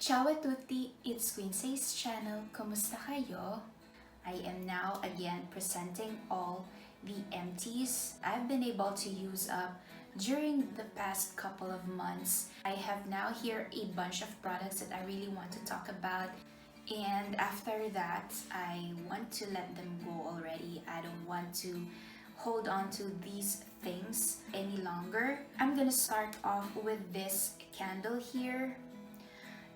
Ciao a tutti, it's Kquinze's channel. Kumusta kayo? I am now again presenting all the empties I've been able to use up during the past couple of months. I have now here a bunch of products that I really want to talk about, and after that I want to let them go already. I don't want to hold on to these things any longer. I'm gonna start off with this candle here.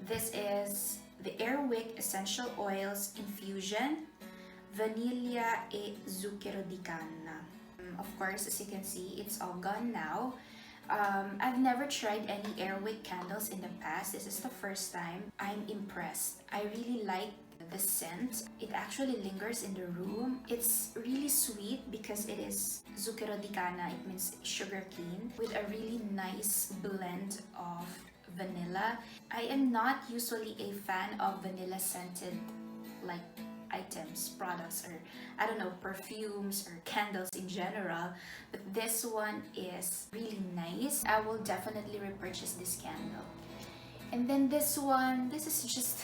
This is the Airwick Essential Oils Infusion Vanilla e Zucchero di Canna. Of course, as you can see, it's all gone now. I've never tried any Airwick candles in the past. This is the first time. I'm impressed. I really like the scent. It actually lingers in the room. It's really sweet because it is Zucchero di Canna. It means sugar cane with a really nice blend of vanilla. I am not usually a fan of vanilla scented like items, products, or I don't know, perfumes or candles in general, but this one is really nice. I will definitely repurchase this candle. And then this one, this is just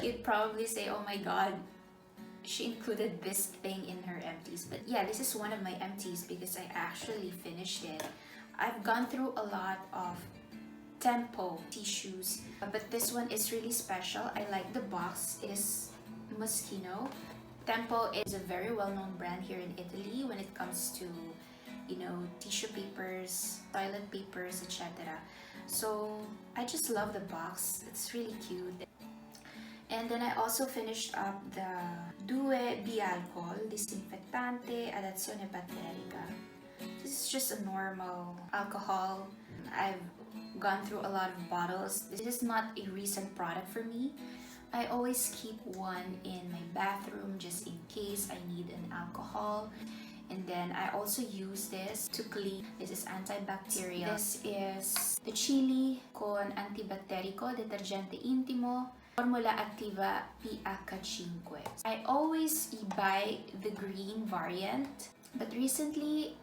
you'd probably say, oh my god, she included this thing in her empties. But yeah, this is one of my empties because I actually finished it. I've gone through a lot of Tempo tissues, but this one is really special. I like the box. It is Moschino. Tempo is a very well-known brand here in Italy when it comes to, you know, tissue papers, toilet papers, etc. So I just love the box. It's really cute. And then I also finished up the Due Bialcol Disinfettante ad Azione Batterica. This is just a normal alcohol. I've gone through a lot of bottles. This is not a recent product for me. I always keep one in my bathroom just in case I need an alcohol. And then I also use this to clean. This is antibacterial. This is the Chili con Antibatterico Detergente Intimo Formula Activa pH 5. I always buy the green variant, but recently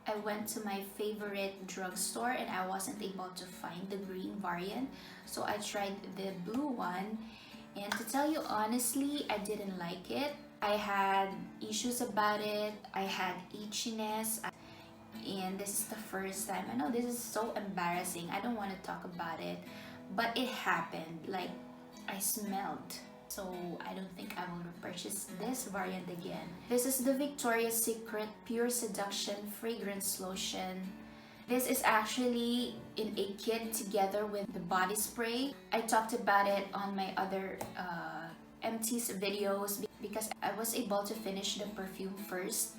I went to my favorite drugstore and I wasn't able to find the green variant, so I tried the blue one, and to tell you honestly, I didn't like it. I had issues about it. I had itchiness, and this is the first time. I know this is so embarrassing. I don't want to talk about it, but it happened. Like, I smelled. So I don't think I will repurchase this variant again. This is the Victoria's Secret Pure Seduction Fragrance Lotion. This is actually in a kit together with the body spray. I talked about it on my other empties videos because I was able to finish the perfume first,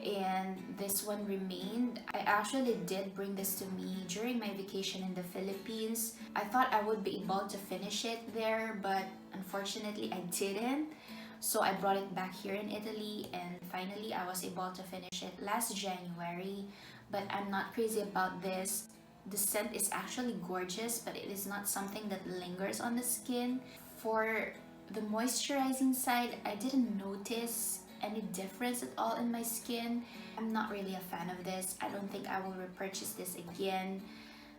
and this one remained. I actually did bring this to me during my vacation in the Philippines. I thought I would be able to finish it there, but unfortunately I didn't. So I brought it back here in Italy, and finally I was able to finish it last January. But I'm not crazy about this. The scent is actually gorgeous, but it is not something that lingers on the skin. For the moisturizing side, I didn't notice any difference at all in my skin. I'm not really a fan of this. I don't think I will repurchase this again.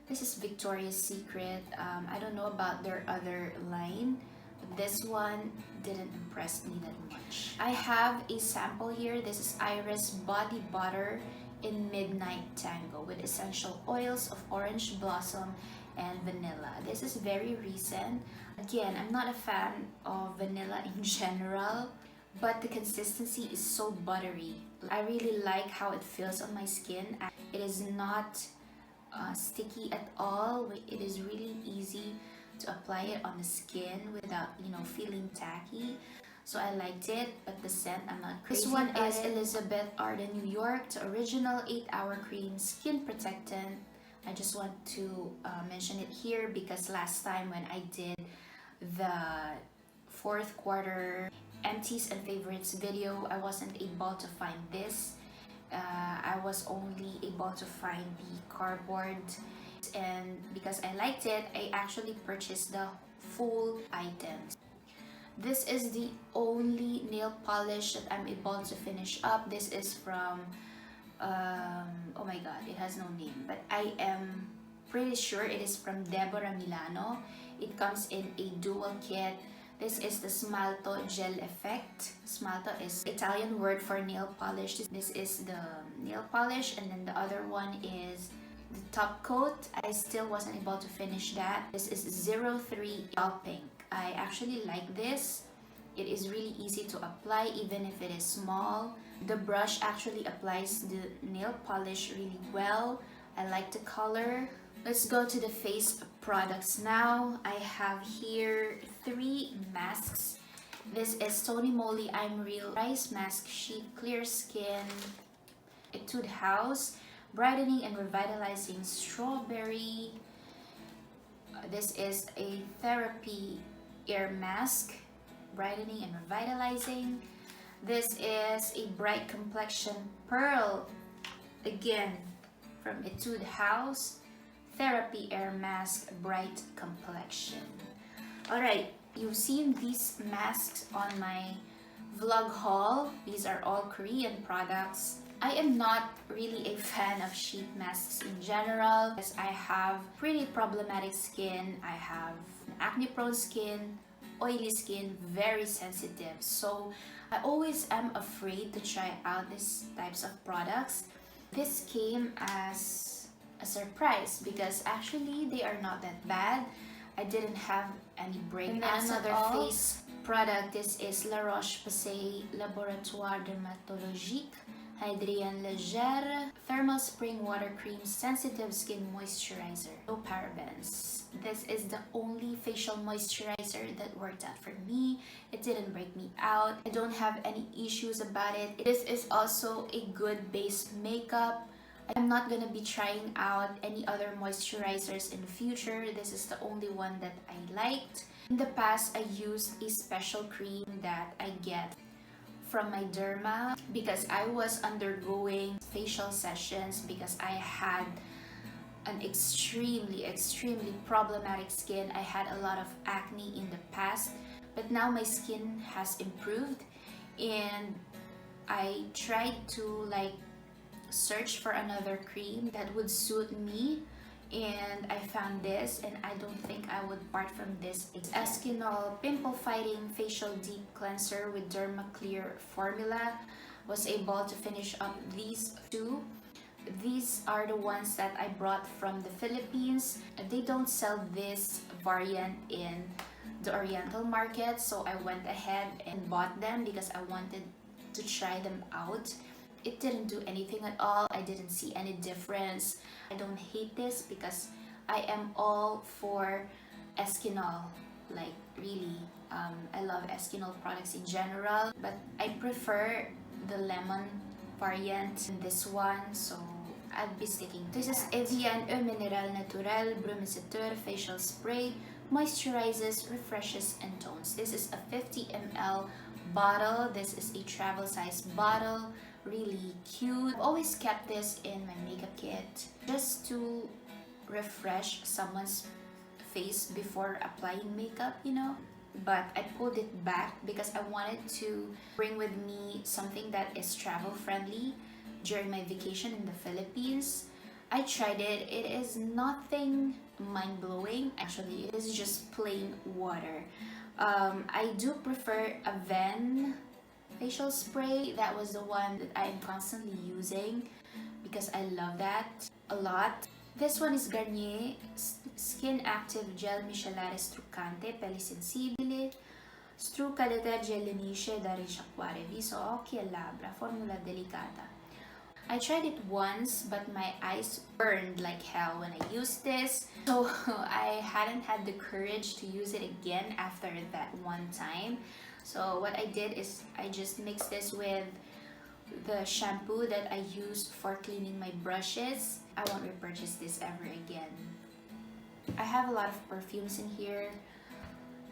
This is Victoria's Secret. I don't know about their other line, but this one didn't impress me that much. I have a sample here. This is Iris Body Butter in Midnight Tango with essential oils of orange blossom and vanilla. This is very recent. Again, I'm not a fan of vanilla in general, but the consistency is so buttery. I really like how it feels on my skin. It is not sticky at all. It is really easy to apply it on the skin without, you know, feeling tacky. So I liked it, but the scent, I'm not crazy. This one is Elizabeth Arden New York, the original 8-hour cream skin protectant. I just want to mention it here because last time when I did the fourth quarter Empties and Favorites video, I wasn't able to find this. I was only able to find the cardboard, and because I liked it, I actually purchased the full items. This is the only nail polish that I'm able to finish up. This is from, oh my god, it has no name, but I am pretty sure it is from Deborah Milano. It comes in a dual kit. This is the Smalto Gel Effect. Smalto is Italian word for nail polish. This is the nail polish, and then the other one is the top coat. I still wasn't able to finish that. This is 03 Yellow Pink. I actually like this. It is really easy to apply even if it is small. The brush actually applies the nail polish really well. I like the color. Let's go to the face products now. I have here 3 masks. This is Tony Moly I'm Real Rice Mask Sheet Clear Skin Etude House Brightening and Revitalizing Strawberry. This is a Therapy Air Mask Brightening and Revitalizing. This is a Bright Complexion Pearl, again from Etude House Therapy Air Mask Bright Complexion. Alright, you've seen these masks on my vlog haul. These are all Korean products. I am not really a fan of sheet masks in general because I have pretty problematic skin. I have acne prone skin, oily skin, very sensitive. So I always am afraid to try out these types of products. This came as a surprise because actually they are not that bad. I didn't have any breakouts. Another face product, this is La Roche-Posay Laboratoire Dermatologique Hydrian Légère Thermal Spring Water Cream Sensitive Skin Moisturizer. No parabens. This is the only facial moisturizer that worked out for me. It didn't break me out. I don't have any issues about it. This is also a good base makeup. I'm not gonna be trying out any other moisturizers in the future. This is the only one that I liked. In the past, I used a special cream that I get from my derma because I was undergoing facial sessions because I had an extremely problematic skin. I had a lot of acne in the past, but now my skin has improved, and I tried to search for another cream that would suit me, and I found this, and I don't think I would part from this. It's Eskinol Pimple Fighting Facial Deep Cleanser with Derma Clear formula. Was able to finish up these 2. These are the ones that I brought from the Philippines. They don't sell this variant in the Oriental market, so I went ahead and bought them because I wanted to try them out. It didn't do anything at all. I didn't see any difference. I don't hate this because I am all for Eskinol. Like really, I love Eskinol products in general, but I prefer the lemon variant in this one, so I'll be sticking to this. Is Evian Eau Mineral Natural Brumisateur Facial Spray. Moisturizes, refreshes, and tones. This is a 50 ml bottle. This is a travel size bottle. Really cute. I've always kept this in my makeup kit just to refresh someone's face before applying makeup, you know. But I pulled it back because I wanted to bring with me something that is travel friendly during my vacation in the Philippines. I tried it. It is nothing mind-blowing. Actually, it is just plain water. I do prefer a Ven facial spray. That was the one that I'm constantly using because I love that a lot. This one is Garnier Skin Active Gel Micellare Struccante Pelle Sensibile Strucca Detergente da risciacquare viso, occhi e labbra, formula delicata. I tried it once, but my eyes burned like hell when I used this, so I hadn't had the courage to use it again after that one time. So what I did is I just mixed this with the shampoo that I used for cleaning my brushes. I won't repurchase this ever again. I have a lot of perfumes in here.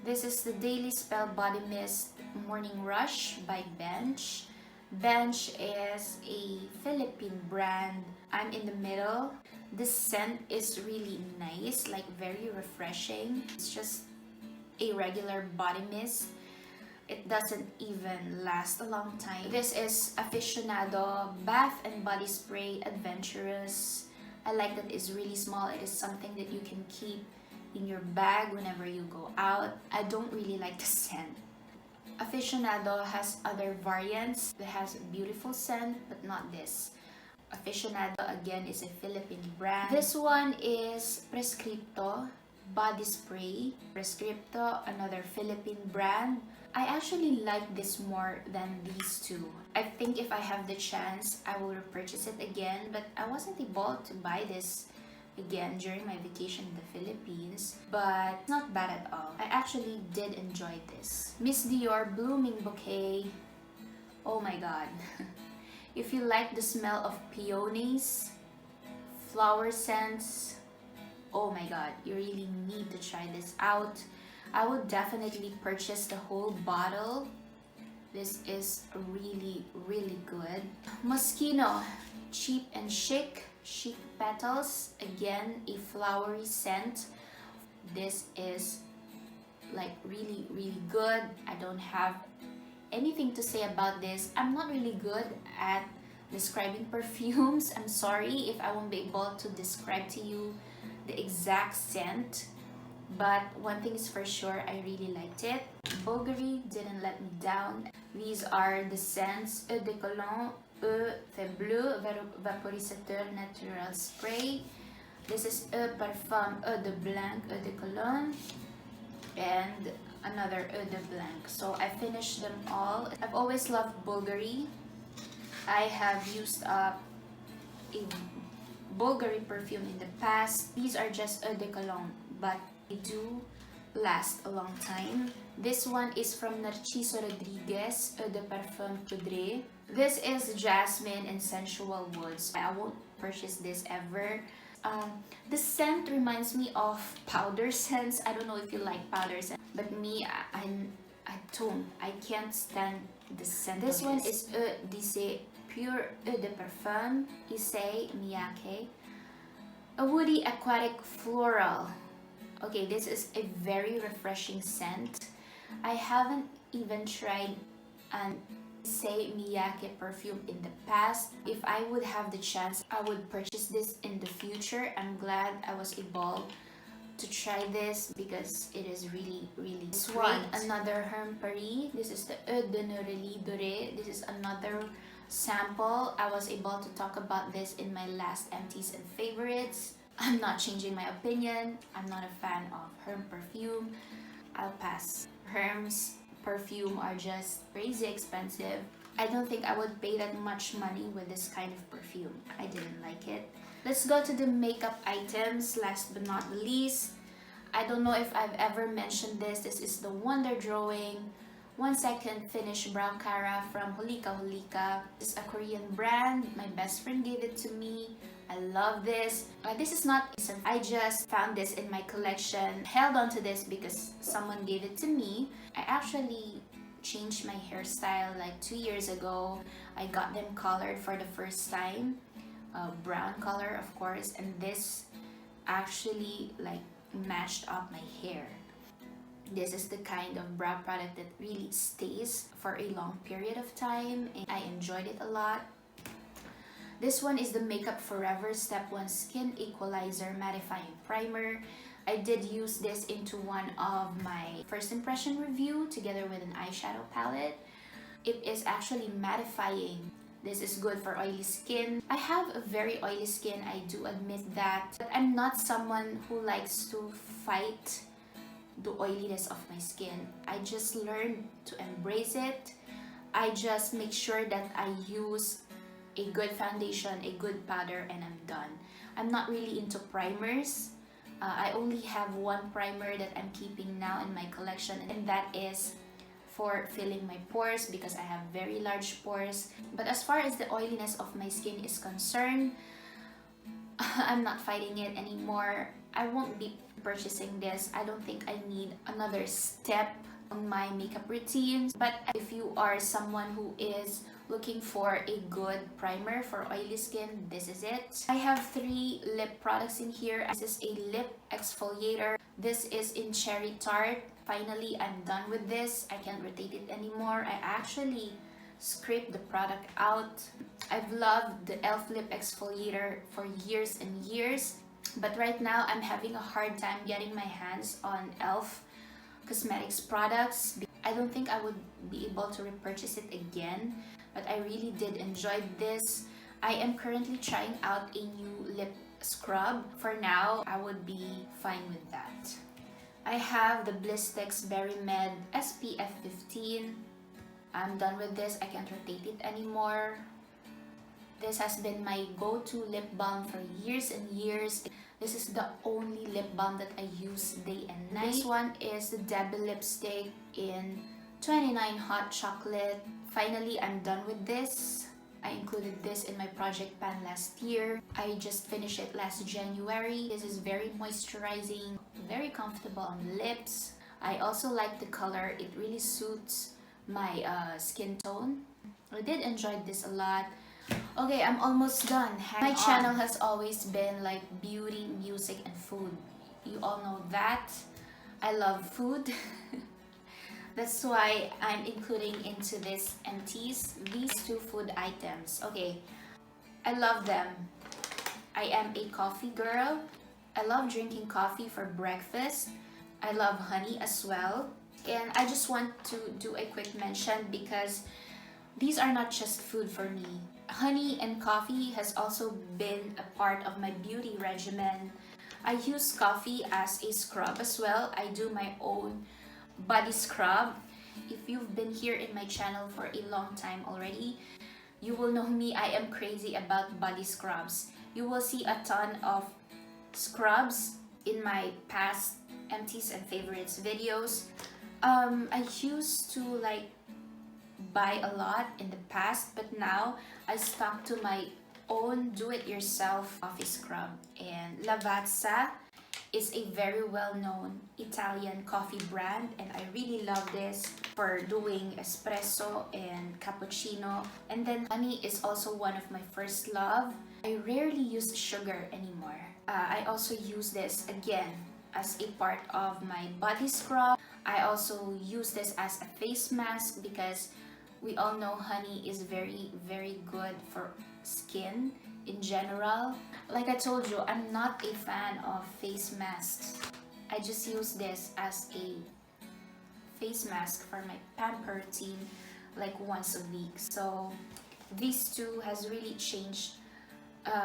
This is the Daily Spell Body Mist Morning Rush by Bench. Bench is a Philippine brand. I'm in the middle. This scent is really nice, like very refreshing. It's just a regular body mist. It doesn't even last a long time. This is Aficionado Bath and Body Spray Adventurous. I like that it's really small. It is something that you can keep, in your bag whenever you go out. I don't really like the scent. Aficionado has other variants that has a beautiful scent, but not this. Aficionado again is a Philippine brand. This one is Prescripto body spray. Prescripto, another Philippine brand. I actually like this more than these two. I think if I have the chance, I will repurchase it again, but I wasn't able to buy this again during my vacation in the Philippines, but not bad at all. I actually did enjoy this. Miss Dior Blooming Bouquet. Oh my god. If you like the smell of peonies, flower scents, oh my god, you really need to try this out. I would definitely purchase the whole bottle. This is really, really good. Moschino, cheap and chic. Chic petals, again a flowery scent. This is like really, really good. I don't have anything to say about this. I'm not really good at describing perfumes. I'm sorry if I won't be able to describe to you the exact scent, but one thing is for sure, I really liked it. Bulgari didn't let me down. These are the scents: Eau de Cologne, Eau de Bleu Vaporisateur Natural Spray. This is Eau Parfum Eau de Blanc Eau de Cologne, and another Eau de Blanc. So I finished them all. I've always loved Bulgari. I have used up a Bulgari perfume in the past. These are just Eau de Cologne, but they do last a long time. This one is from Narciso Rodriguez, Eau de Parfum Poudre. This is Jasmine and Sensual Woods. I won't purchase this ever. The scent reminds me of powder scents. I don't know if you like powder scents, but me, I don't. I can't stand the scent. This one is Eau d'Issey Pure Eau de Parfum Issey Miyake. A woody aquatic floral. Okay, this is a very refreshing scent. I haven't even tried an Issey Miyake perfume in the past. If I would have the chance, I would purchase this in the future. I'm glad I was able to try this because it is really, really great. One, another Herm Paris. This is the Eau de Neurélie Dorée. This is another sample. I was able to talk about this in my last Empties and Favorites. I'm not changing my opinion. I'm not a fan of Herm perfume. I'll pass. Herm's perfume are just crazy expensive. I don't think I would pay that much money with this kind of perfume. I didn't like it. Let's go to the makeup items. Last but not least, I don't know if I've ever mentioned this. This is the Wonder Drawing 1 Second Finish Brow Cara from Holika Holika. It's a Korean brand. My best friend gave it to me. I love this. This is not recent. I just found this in my collection. Held on to this because someone gave it to me. I actually changed my hairstyle like 2 years ago. I got them colored for the first time. Brown color, of course, and this actually like matched up my hair. This is the kind of brow product that really stays for a long period of time, and I enjoyed it a lot. This one is the Makeup Forever Step 1 Skin Equalizer Mattifying Primer. I did use this into one of my first impression review together with an eyeshadow palette. It is actually mattifying. This is good for oily skin. I have a very oily skin, I do admit that. But I'm not someone who likes to fight the oiliness of my skin. I just learned to embrace it. I just make sure that I use a good foundation, a good powder, and I'm done. I'm not really into primers. I only have one primer that I'm keeping now in my collection, and that is for filling my pores because I have very large pores. But as far as the oiliness of my skin is concerned, I'm not fighting it anymore. I won't be purchasing this. I don't think I need another step on my makeup routines. But if you are someone who is looking for a good primer for oily skin, this is it. I have 3 lip products in here. This is a lip exfoliator. This is in Cherry Tart. Finally, I'm done with this. I can't rotate it anymore. I actually scraped the product out. I've loved the e.l.f. lip exfoliator for years and years. But right now, I'm having a hard time getting my hands on e.l.f. cosmetics products. I don't think I would be able to repurchase it again, but I really did enjoy this. I am currently trying out a new lip scrub. For now, I would be fine with that. I have the Blistex Berry Med SPF 15. I'm done with this. I can't rotate it anymore. This has been my go-to lip balm for years and years. This is the only lip balm that I use day and night. This one is the Debbie lipstick in 29 Hot Chocolate. Finally, I'm done with this. I included this in my project pan last year. I just finished it last January. This is very moisturizing, very comfortable on the lips. I also like the color. It really suits my skin tone. I did enjoy this a lot. Okay, I'm almost done. My channel has always been like beauty, music, and food. You all know that. I love food. That's why I'm including into this empties these two food items. Okay, I love them. I am a coffee girl. I love drinking coffee for breakfast. I love honey as well. And I just want to do a quick mention because these are not just food for me. Honey and coffee has also been a part of my beauty regimen. I use coffee as a scrub as well. I do my own body scrub. If you've been here in my channel for a long time already, you will know me. I am crazy about body scrubs. You will see a ton of scrubs in my past empties and favorites videos. I used to like buy a lot in the past, but now I stuck to my own do-it-yourself coffee scrub. And Lavazza is a very well-known Italian coffee brand, and I really love this for doing espresso and cappuccino. And then honey is also one of my first love. I rarely use sugar anymore. I also use this again as a part of my body scrub. I also use this as a face mask because we all know honey is very, very good for skin in general. Like I told you, I'm not a fan of face masks. I just use this as a face mask for my pamper routine like once a week. So these two has really changed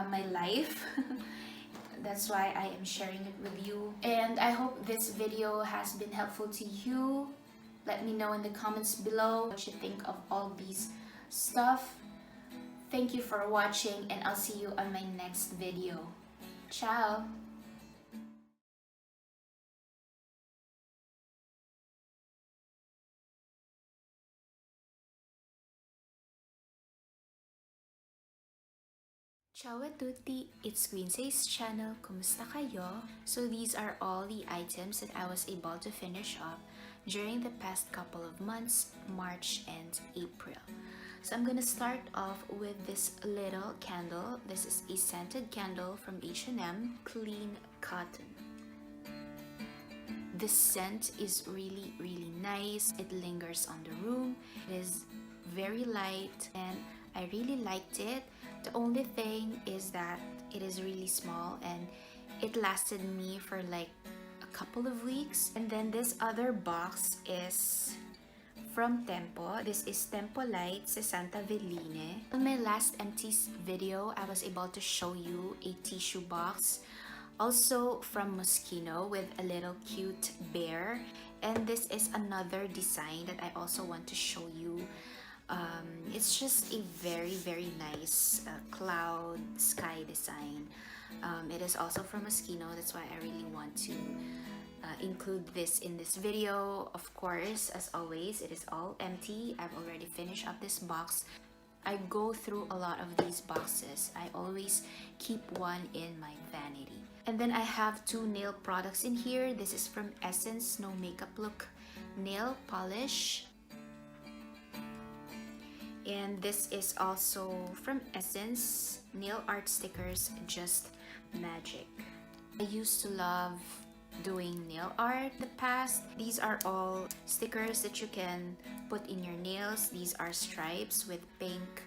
my life. That's why I am sharing it with you. And I hope this video has been helpful to you. Let me know in the comments below what you think of all these stuff. Thank you for watching, and I'll see you on my next video. Ciao! Ciao a tutti! It's Kquinze's channel. Kumusta kayo? So these are all the items that I was able to finish up during the past couple of months, March and April. So I'm gonna start off with this little candle. This is a scented candle from H&M, Clean Cotton. The scent is really, really nice. It lingers on the room. It is very light and I really liked it. The only thing is that it is really small and it lasted me for like a couple of weeks. And then this other box is from Tempo. This is Tempo Light 60 Veline. On my last empties video, I was able to show you a tissue box. Also from Moschino with a little cute bear. And this is another design that I also want to show you. It's just a very, very nice cloud sky design. It is also from Moschino. That's why I really want to include this in this video. Of course, as always, it is all empty. I've already finished up this box. I go through a lot of these boxes. I always keep one in my vanity. And then I have two nail products in here. This is from Essence No Makeup Look nail polish. And this is also from Essence nail art stickers, Just Magic. I used to love doing nail art in the past. These are all stickers that you can put in your nails. These are stripes with pink,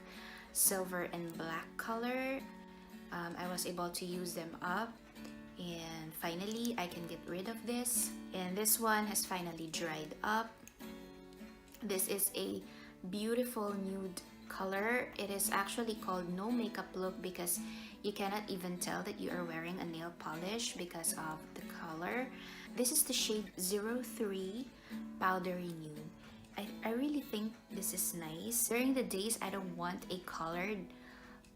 silver, and black color. I was able to use them up And finally, I can get rid of this. And this one has finally dried up. This is a beautiful nude color. It is actually called no makeup look because you cannot even tell that you are wearing a nail polish because of the color. This is the shade 03 Powdery Nude. I really think this is nice. During the days I don't want a colored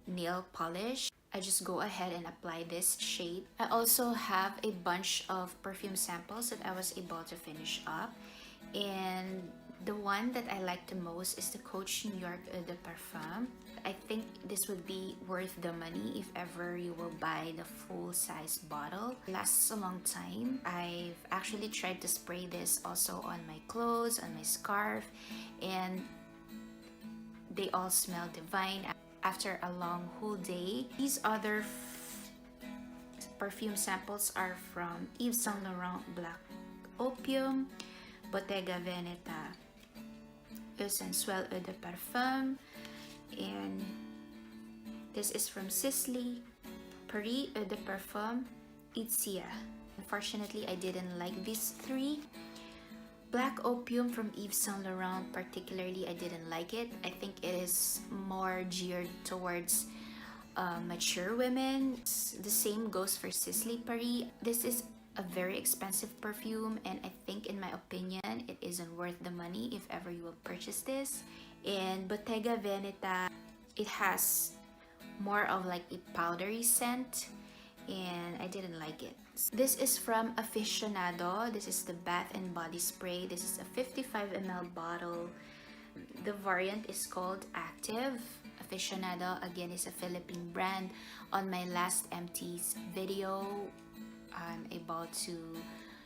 nail polish, I just go ahead and apply this shade. I also have a bunch of perfume samples that I was able to finish up, and the one that I like the most is the Coach New York Eau de Parfum. I think this would be worth the money if ever you will buy the full-size bottle. It lasts a long time. I've actually tried to spray this also on my clothes, on my scarf, and they all smell divine after a long whole day. These other perfume samples are from Yves Saint Laurent Black Opium, Bottega Veneta Eau Sensuelle Eau de Parfum, and this is from Sisley Paris Eau de Parfum Itzia. Unfortunately, I didn't like these three. Black Opium from Yves Saint Laurent, particularly, I didn't like it. I think it is more geared towards mature women. The same goes for Sisley Paris. This is a very expensive perfume, and I think, in my opinion, it isn't worth the money if ever you will purchase this. And Bottega Veneta, it has more of like a powdery scent, and I didn't like it. This is from Aficionado. This is the Bath and Body Spray. This is a 55 ml bottle. The variant is called Active. Aficionado, again, is a Philippine brand. On my last Empties video, I'm able to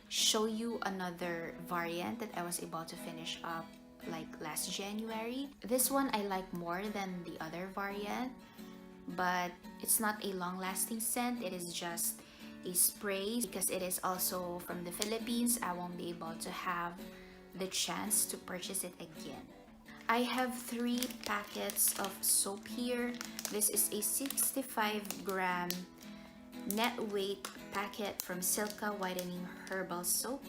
show you another variant that I was able to finish up like last January. This one I like more than the other variant, but it's not a long-lasting scent. It is just a spray. Because it is also from the Philippines, I won't be able to have the chance to purchase it again. I have 3 packets of soap here. This is a 65-gram net weight packet from Silka Whitening Herbal Soap.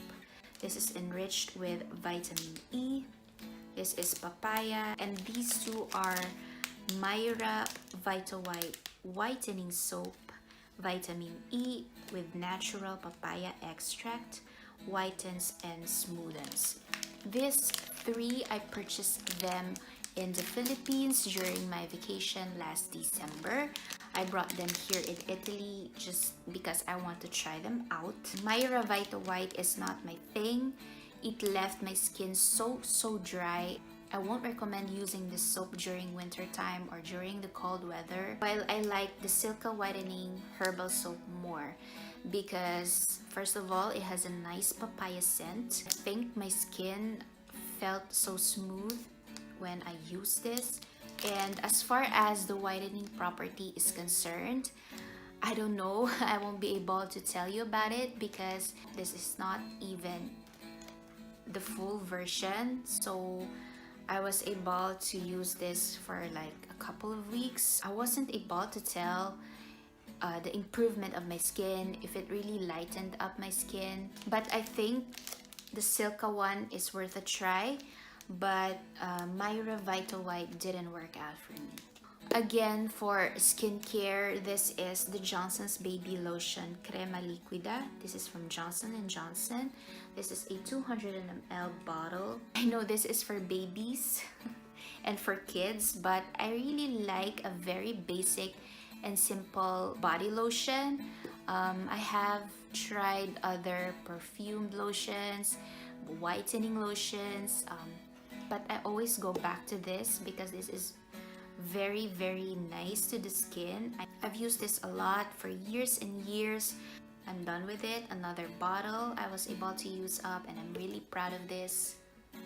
This is enriched with vitamin E. This is papaya, and these two are Myra Vita White Whitening Soap, vitamin E with natural papaya extract, whitens and smoothens. These 3, I purchased them in the Philippines during my vacation last December. I brought them here in Italy just because I want to try them out. Myra Vita White is not my thing. It left my skin so dry. I won't recommend using this soap during winter time or during the cold weather. While I like the Silka Whitening Herbal Soap more because, first of all, it has a nice papaya scent. I think my skin felt so smooth when I used this. And as far as the whitening property is concerned, I don't know. I won't be able to tell you about it because this is not even the full version. So I was able to use this for like a couple of weeks. I wasn't able to tell the improvement of my skin, if it really lightened up my skin. But I think the Silka one is worth a try. But Myra Vita White didn't work out for me. Again, for skincare, this is the Johnson's Baby Lotion Crema Liquida. This is from Johnson & Johnson. This is a 200 ml bottle. I know this is for babies and for kids, but I really like a very basic and simple body lotion. I have tried other perfumed lotions, whitening lotions, but I always go back to this because this is very nice to the skin. I've used this a lot for years and years. I'm done with it. Another bottle I was able to use up, and I'm really proud of this.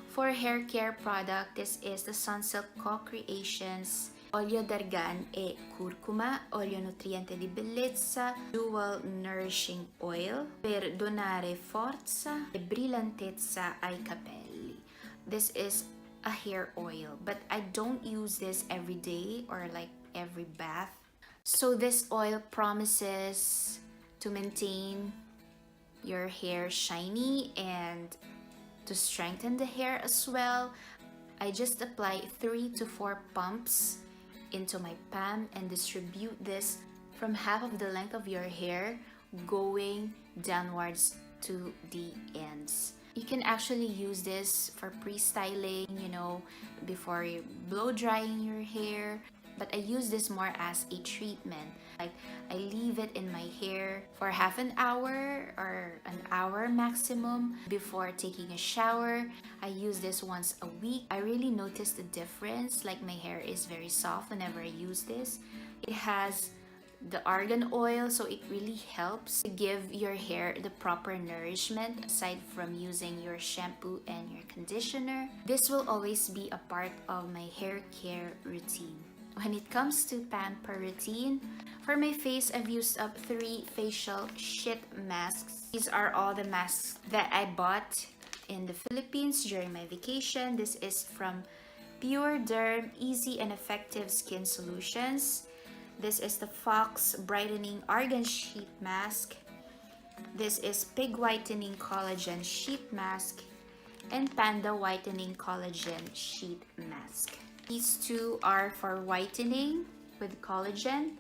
For hair care product, this is the Sunsilk Co-Creations Olio d'Argan e Curcuma, Olio Nutriente di Bellezza, Dual Nourishing Oil per donare forza e brillantezza ai capelli. This is a hair oil, but I don't use this every day or like every bath. So this oil promises to maintain your hair shiny and to strengthen the hair as well. I just apply 3 to 4 pumps into my palm and distribute this from half of the length of your hair going downwards to the ends. You can actually use this for pre-styling, you know, before you blow drying your hair. But I use this more as a treatment. Like, I leave it in my hair for half an hour or an hour maximum before taking a shower. I use this once a week. I really noticed the difference. Like, my hair is very soft whenever I use this. It has the argan oil, so it really helps to give your hair the proper nourishment aside from using your shampoo and your conditioner. This will always be a part of my hair care routine. When it comes to pamper routine, for my face, I've used up 3 facial sheet masks. These are all the masks that I bought in the Philippines during my vacation. This is from Pure Derm Easy and Effective Skin Solutions. This is the Fox Brightening Argan Sheet Mask. This is Pig Whitening Collagen Sheet Mask and Panda Whitening Collagen Sheet Mask. These 2 are for whitening with collagen,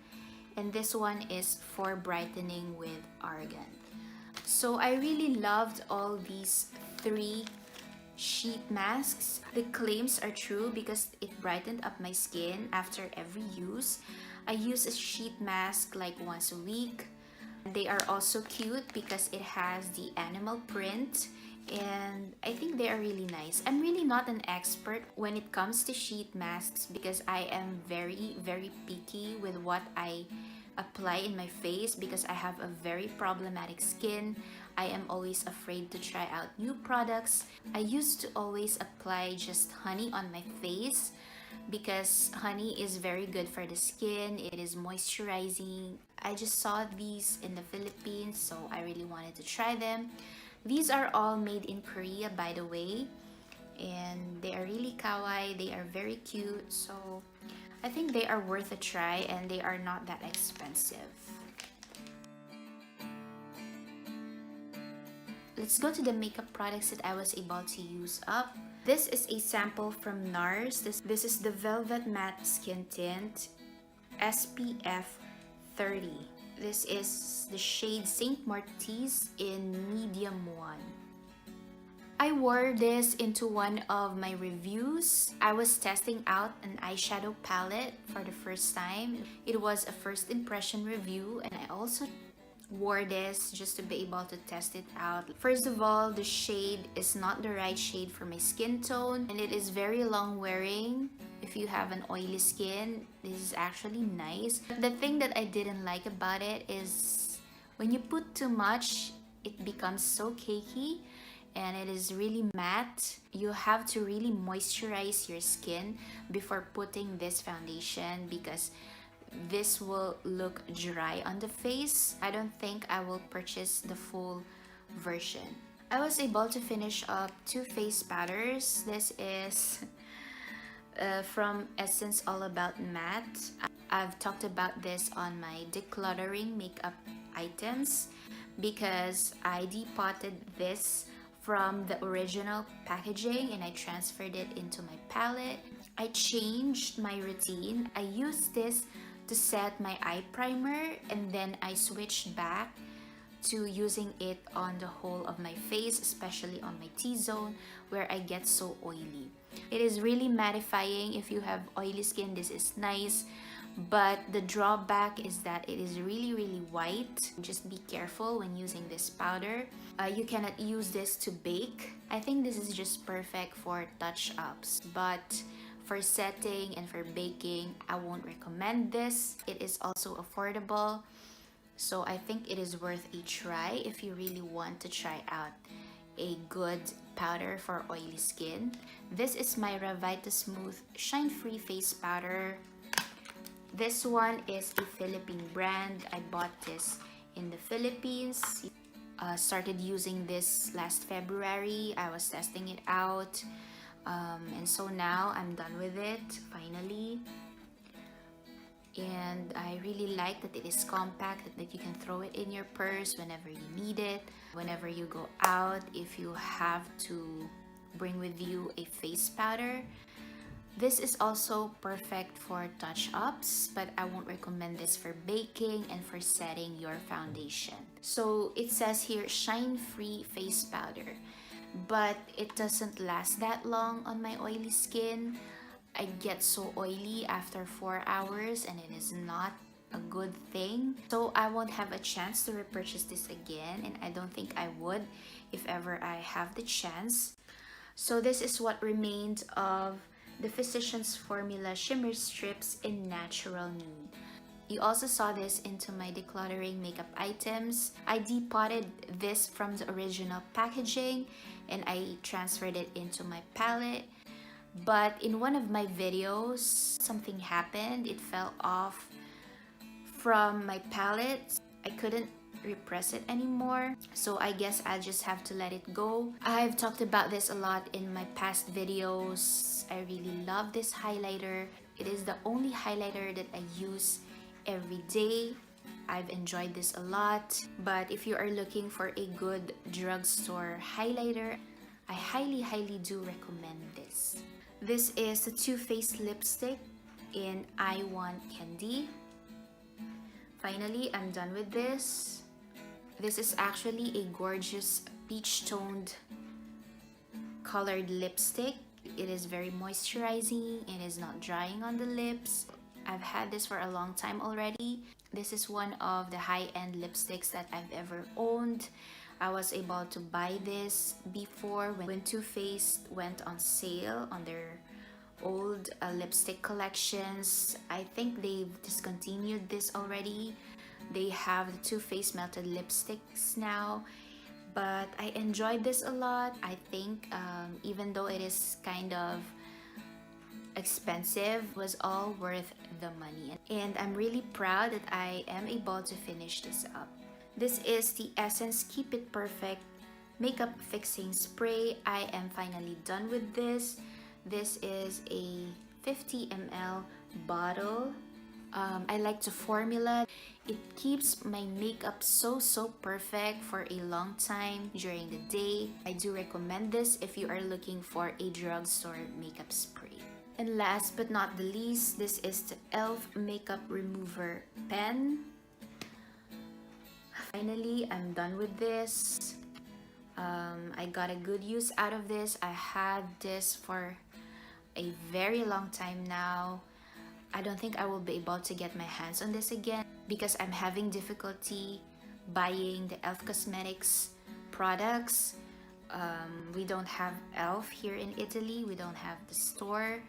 and this one is for brightening with argan. So I really loved all these 3 sheet masks. The claims are true because it brightened up my skin after every use. I use a sheet mask like once a week. They are also cute because it has the animal print, and I think they are really nice. I'm really not an expert when it comes to sheet masks because I am very picky with what I apply in my face because I have a very problematic skin. I am always afraid to try out new products. I used to always apply just honey on my face because honey is very good for the skin. It is moisturizing. I just saw these in the Philippines, so I really wanted to try them. These are all made in Korea, by the way, and they are really kawaii. They are very cute, so I think they are worth a try and they are not that expensive. Let's go to the makeup products that I was able to use up. This is a sample from NARS. This is the Velvet Matte Skin Tint SPF 30. This is the shade Saint Marty's in medium 1. I wore this into one of my reviews. I was testing out an eyeshadow palette for the first time. It was a first impression review, and I also wore this just to be able to test it out. First of all, the shade is not the right shade for my skin tone, and it is very long wearing. If you have an oily skin, this is actually nice. The thing that I didn't like about it is when you put too much, it becomes so cakey and it is really matte. You have to really moisturize your skin before putting this foundation because this will look dry on the face. I don't think I will purchase the full version. I was able to finish up 2 face powders. This is from Essence All About Matte. I've talked about this on my decluttering makeup items because I depotted this from the original packaging and I transferred it into my palette. I changed my routine. I used this to set my eye primer and then I switched back to using it on the whole of my face, especially on my T-zone where I get so oily. It is really mattifying. If you have oily skin, this is nice, but the drawback is that it is really white. Just be careful when using this powder. You cannot use this to bake. I think this is just perfect for touch-ups, but for setting and for baking, I won't recommend this. It is also affordable, so I think it is worth a try if you really want to try out a good powder for oily skin. This is my Revita Smooth Shine Free Face Powder. This one is a Philippine brand. I bought this in the Philippines. Started using this last February. I was testing it out. And so now I'm done with it, finally. And I really like that it is compact, that you can throw it in your purse whenever you need it, whenever you go out, if you have to bring with you a face powder. This is also perfect for touch-ups, but I won't recommend this for baking and for setting your foundation. So it says here shine-free face powder, but it doesn't last that long on my oily skin. I get so oily after 4 hours and it is not a good thing. So I won't have a chance to repurchase this again, and I don't think I would if ever I have the chance. So this is what remained of the Physicians Formula Shimmer Strips in Natural Nude. You also saw this into my decluttering makeup items. I depotted this from the original packaging and I transferred it into my palette. But in one of my videos, something happened. It fell off from my palette. I couldn't repress it anymore, so I guess I'll just have to let it go. I've talked about this a lot in my past videos. I really love this highlighter. It is the only highlighter that I use every day. I've enjoyed this a lot, but if you are looking for a good drugstore highlighter, I highly do recommend this. This is the Too Faced lipstick in I Want Candy. Finally, I'm done with this. This is actually a gorgeous peach toned colored lipstick. It is very moisturizing. It is not drying on the lips. I've had this for a long time already. This is one of the high-end lipsticks that I've ever owned. I was able to buy this before when Too Faced went on sale on their old lipstick collections. I think they've discontinued this already. They have the Too Faced melted lipsticks now, but I enjoyed this a lot. I think even though it is kind of expensive, was all worth the money, and I'm really proud that I am able to finish this up. This is the Essence Keep It Perfect Makeup Fixing Spray. I am finally done with this. This is a 50 ml bottle. I like the formula. It keeps my makeup so perfect for a long time during the day. I do recommend this if you are looking for a drugstore makeup spray. And last but not the least, this is the e.l.f. Makeup Remover Pen. Finally, I'm done with this. I got a good use out of this. I had this for a very long time now. I don't think I will be able to get my hands on this again because I'm having difficulty buying the e.l.f. Cosmetics products. We don't have e.l.f. here in Italy. We don't have the store.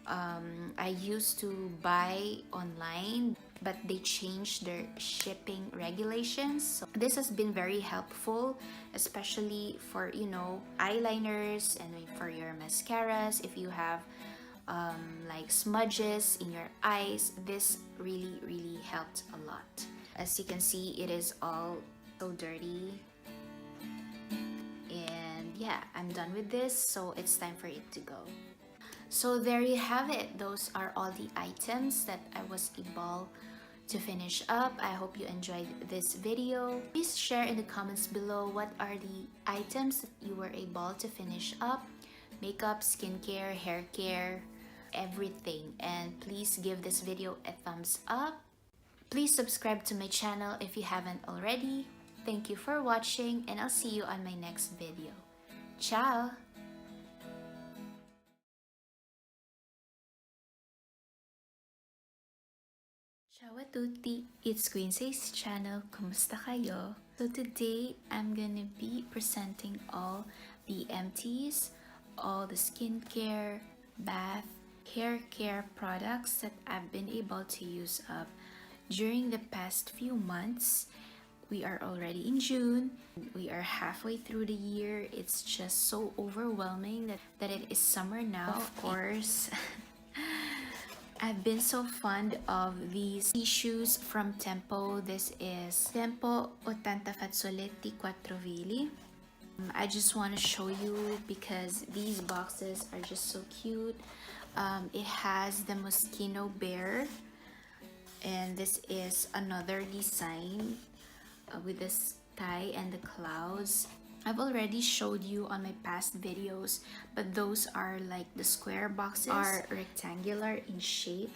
I used to buy online, but they changed their shipping regulations. So this has been very helpful, especially for, you know, eyeliners and for your mascaras. If you have like smudges in your eyes, this really helped a lot. As you can see, it is all so dirty. And yeah, I'm done with this, so it's time for it to go. So there you have it. Those are all the items that I was able to finish up. I hope you enjoyed this video. Please share in the comments below what are the items that you were able to finish up. Makeup, skincare, hair care, everything. And please give this video a thumbs up. Please subscribe to my channel if you haven't already. Thank you for watching, and I'll see you on my next video. Ciao! Ciao a tutti! It's Kquinze's channel. Kumusta kayo? So today, I'm gonna be presenting all the empties, all the skincare, bath, hair care products that I've been able to use up during the past few months. We are already in June. We are halfway through the year. It's just so overwhelming that it is summer now. Of course, I've been so fond of these tissues from Tempo. This is Tempo 80 Fazzoletti 4 Vili. I just want to show you because these boxes are just so cute. It has the Moschino bear And this is another design with the sky and the clouds. I've already showed you on my past videos, but those are like the square boxes are rectangular in shape.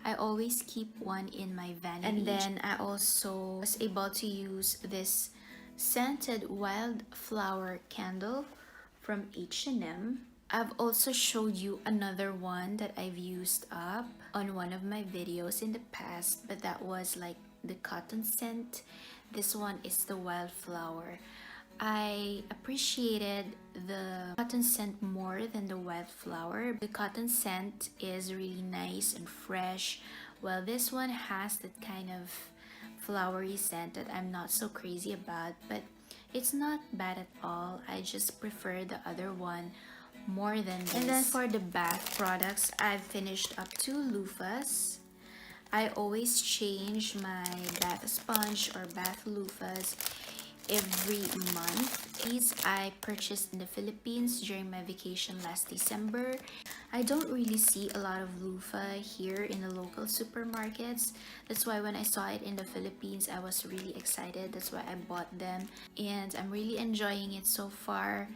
I always keep one in my vanity. And then I also was able to use this scented wildflower candle from H&M. I've also showed you another one that I've used up on one of my videos in the past, but that was like the cotton scent. This one is the wildflower. I appreciated the cotton scent more than the wildflower. The cotton scent is really nice and fresh, while this one has that kind of flowery scent that I'm not so crazy about, but it's not bad at all. I just prefer the other one more than this. And then for the bath products, I've finished up 2 loofahs. I always change my bath sponge or bath loofahs every month. These I purchased in the Philippines during my vacation last December. I don't really see a lot of loofah here in the local supermarkets. That's why when I saw it in the Philippines, I was really excited. That's why I bought them, and I'm really enjoying it so far.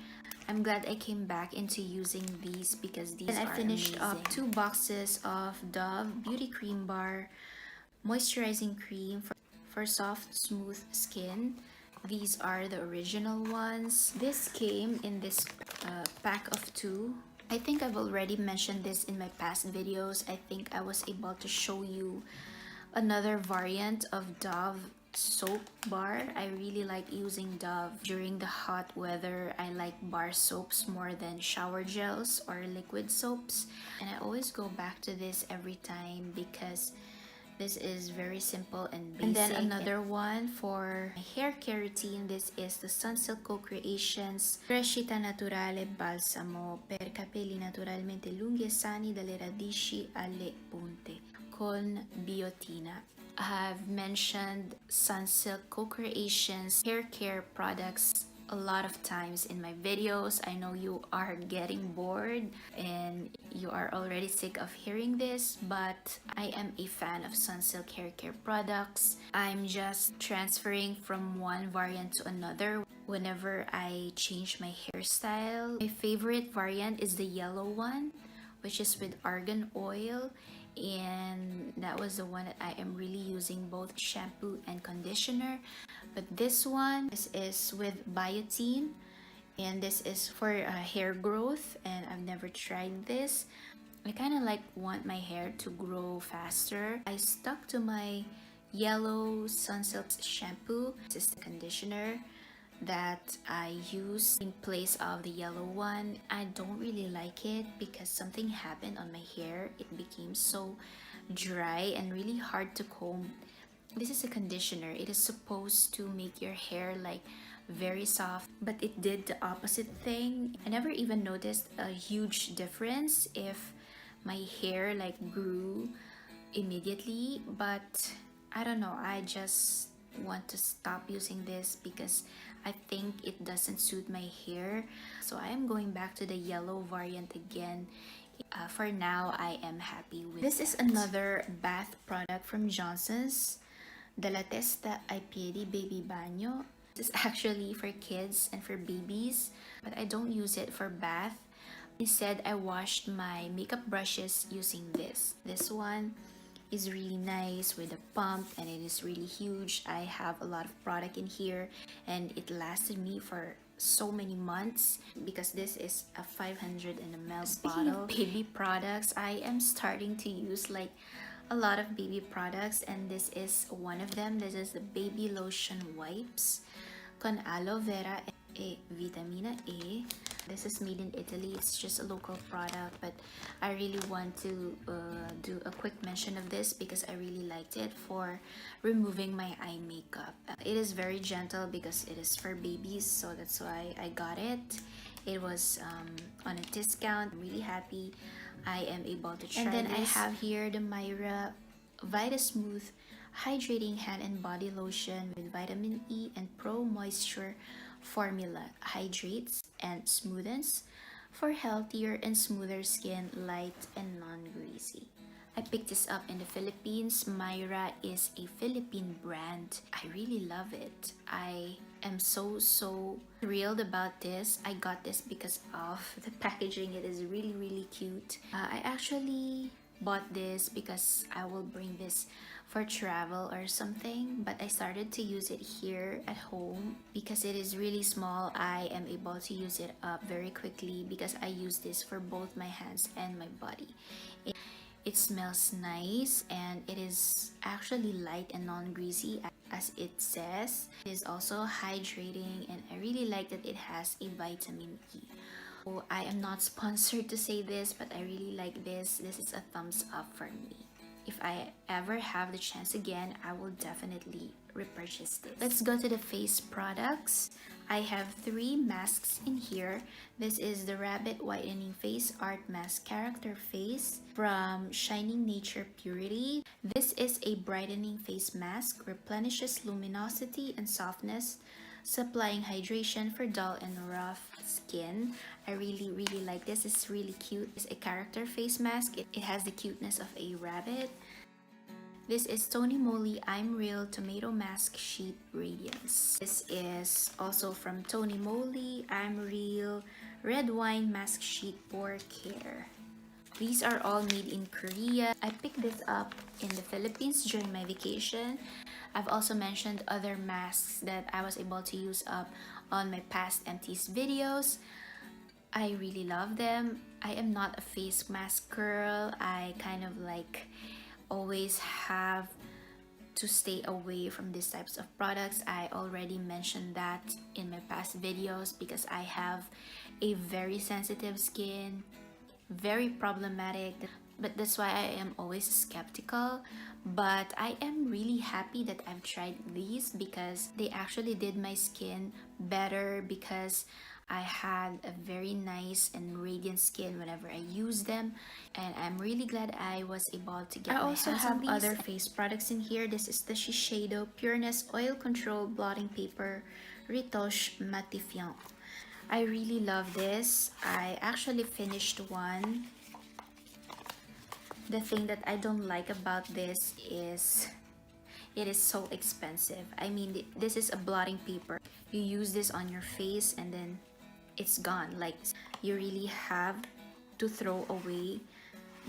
I'm glad I came back into using these because these are amazing. And I finished up 2 boxes of Dove Beauty Cream Bar Moisturizing Cream for soft, smooth skin. These are the original ones. This came in this pack of 2. I think I've already mentioned this in my past videos. I think I was able to show you another variant of Dove soap bar. I really like using Dove during the hot weather. I like bar soaps more than shower gels or liquid soaps, and I always go back to this every time because this is very simple and basic. And then another one for hair care routine. This is the Sunsilk Co-Creations Crescita Naturale Balsamo per capelli naturalmente lunghi e sani dalle radici alle punte con biotina. I've mentioned Sunsilk Co-Creations hair care products a lot of times in my videos. I know you are getting bored and you are already sick of hearing this, but I am a fan of Sunsilk hair care products. I'm just transferring from one variant to another whenever I change my hairstyle. My favorite variant is the yellow one, which is with argan oil, and that was the one that I am really using both shampoo and conditioner. But this one, this is with biotin, and this is for hair growth, and I've never tried this. I kind of like want my hair to grow faster. I stuck to my yellow Sunsilk shampoo. This is the conditioner that I use in place of the yellow one. I don't really like it because something happened on my hair. It became so dry and really hard to comb. This is a conditioner. It is supposed to make your hair like very soft, but it did the opposite thing. I never even noticed a huge difference if my hair like grew immediately, but I don't know, I just want to stop using this because I think it doesn't suit my hair. So I am going back to the yellow variant again. For now, I am happy with this. Is another bath product from Johnson's, Della Testa ai Piedi Baby Bagno. This is actually for kids and for babies, but I don't use it for bath. Instead, I washed my makeup brushes using this. This one is really nice with a pump, and it is really huge. I have a lot of product in here, and it lasted me for so many months because this is a 500 ml Speaking bottle. Of baby products, I am starting to use like a lot of baby products, and this is one of them. This is the baby lotion wipes con aloe vera e vitamina A. This is made in Italy. It's just a local product, but I really want to do a quick mention of this because I really liked it for removing my eye makeup. It is very gentle because it is for babies, so that's why I got it. It was on a discount. I'm really happy I am able to try this. And then I have here the Myra Vita Smooth Hydrating Hand and Body Lotion with vitamin E and Pro Moisture formula. Hydrates and smoothens for healthier and smoother skin, light and non-greasy. I picked this up in the Philippines. Myra is a Philippine brand. I really love it. I am so thrilled about this. I got this because of the packaging. It is really cute. I actually bought this because I will bring this for travel or something, but I started to use it here at home because it is really small. I am able to use it up very quickly because I use this for both my hands and my body. It smells nice and it is actually light and non-greasy as it says. It is also hydrating and I really like that it has a vitamin E. So I am not sponsored to say this, but I really like this. This is a thumbs up for me. If I ever have the chance again, I will definitely repurchase this. Let's go to the face products. I have 3 masks in here. This is the Rabbit Whitening Face Art Mask Character Face from Shining Nature Purity. This is a brightening face mask, replenishes luminosity and softness, supplying hydration for dull and rough skin. I really like this. It's really cute. It's a character face mask. It has the cuteness of a rabbit. This is Tony Moly I'm Real Tomato Mask Sheet Radiance. This is also from Tony Moly I'm Real Red Wine Mask Sheet Pore Care. These are all made in Korea. I picked this up in the Philippines during my vacation. I've also mentioned other masks that I was able to use up on my past Empties videos. I really love them. I am not a face mask girl. I kind of like always have to stay away from these types of products. I already mentioned that in my past videos because I have a very sensitive skin, very problematic, but that's why I am always skeptical. But I am really happy that I've tried these because they actually did my skin better because I had a very nice and radiant skin whenever I use them, and I'm really glad I was able to get my hands on these. I also have other face products in here. This is the Shiseido Pureness Oil Control Blotting Paper Retouche Matifiant. I really love this. I actually finished one. The thing that I don't like about this is it is so expensive. I mean, this is a blotting paper. You use this on your face and then it's gone. Like, you really have to throw away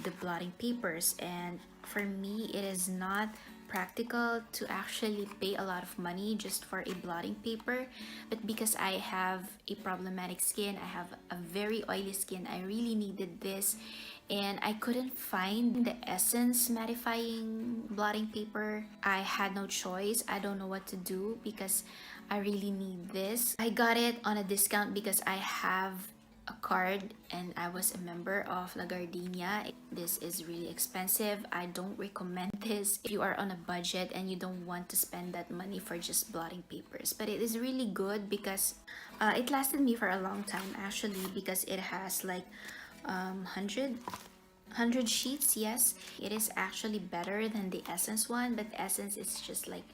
the blotting papers, and for me it is not practical to actually pay a lot of money just for a blotting paper. But because I have a problematic skin, I have a very oily skin, I really needed this, and I couldn't find the Essence mattifying blotting paper. I had no choice. I don't know what to do because I really need this. I got it on a discount because I have a card and I was a member of La Gardenia. This is really expensive. I don't recommend this if you are on a budget and you don't want to spend that money for just blotting papers. But it is really good because it lasted me for a long time actually, because it has like 100 sheets. Yes, it is actually better than the Essence one, but the Essence is just like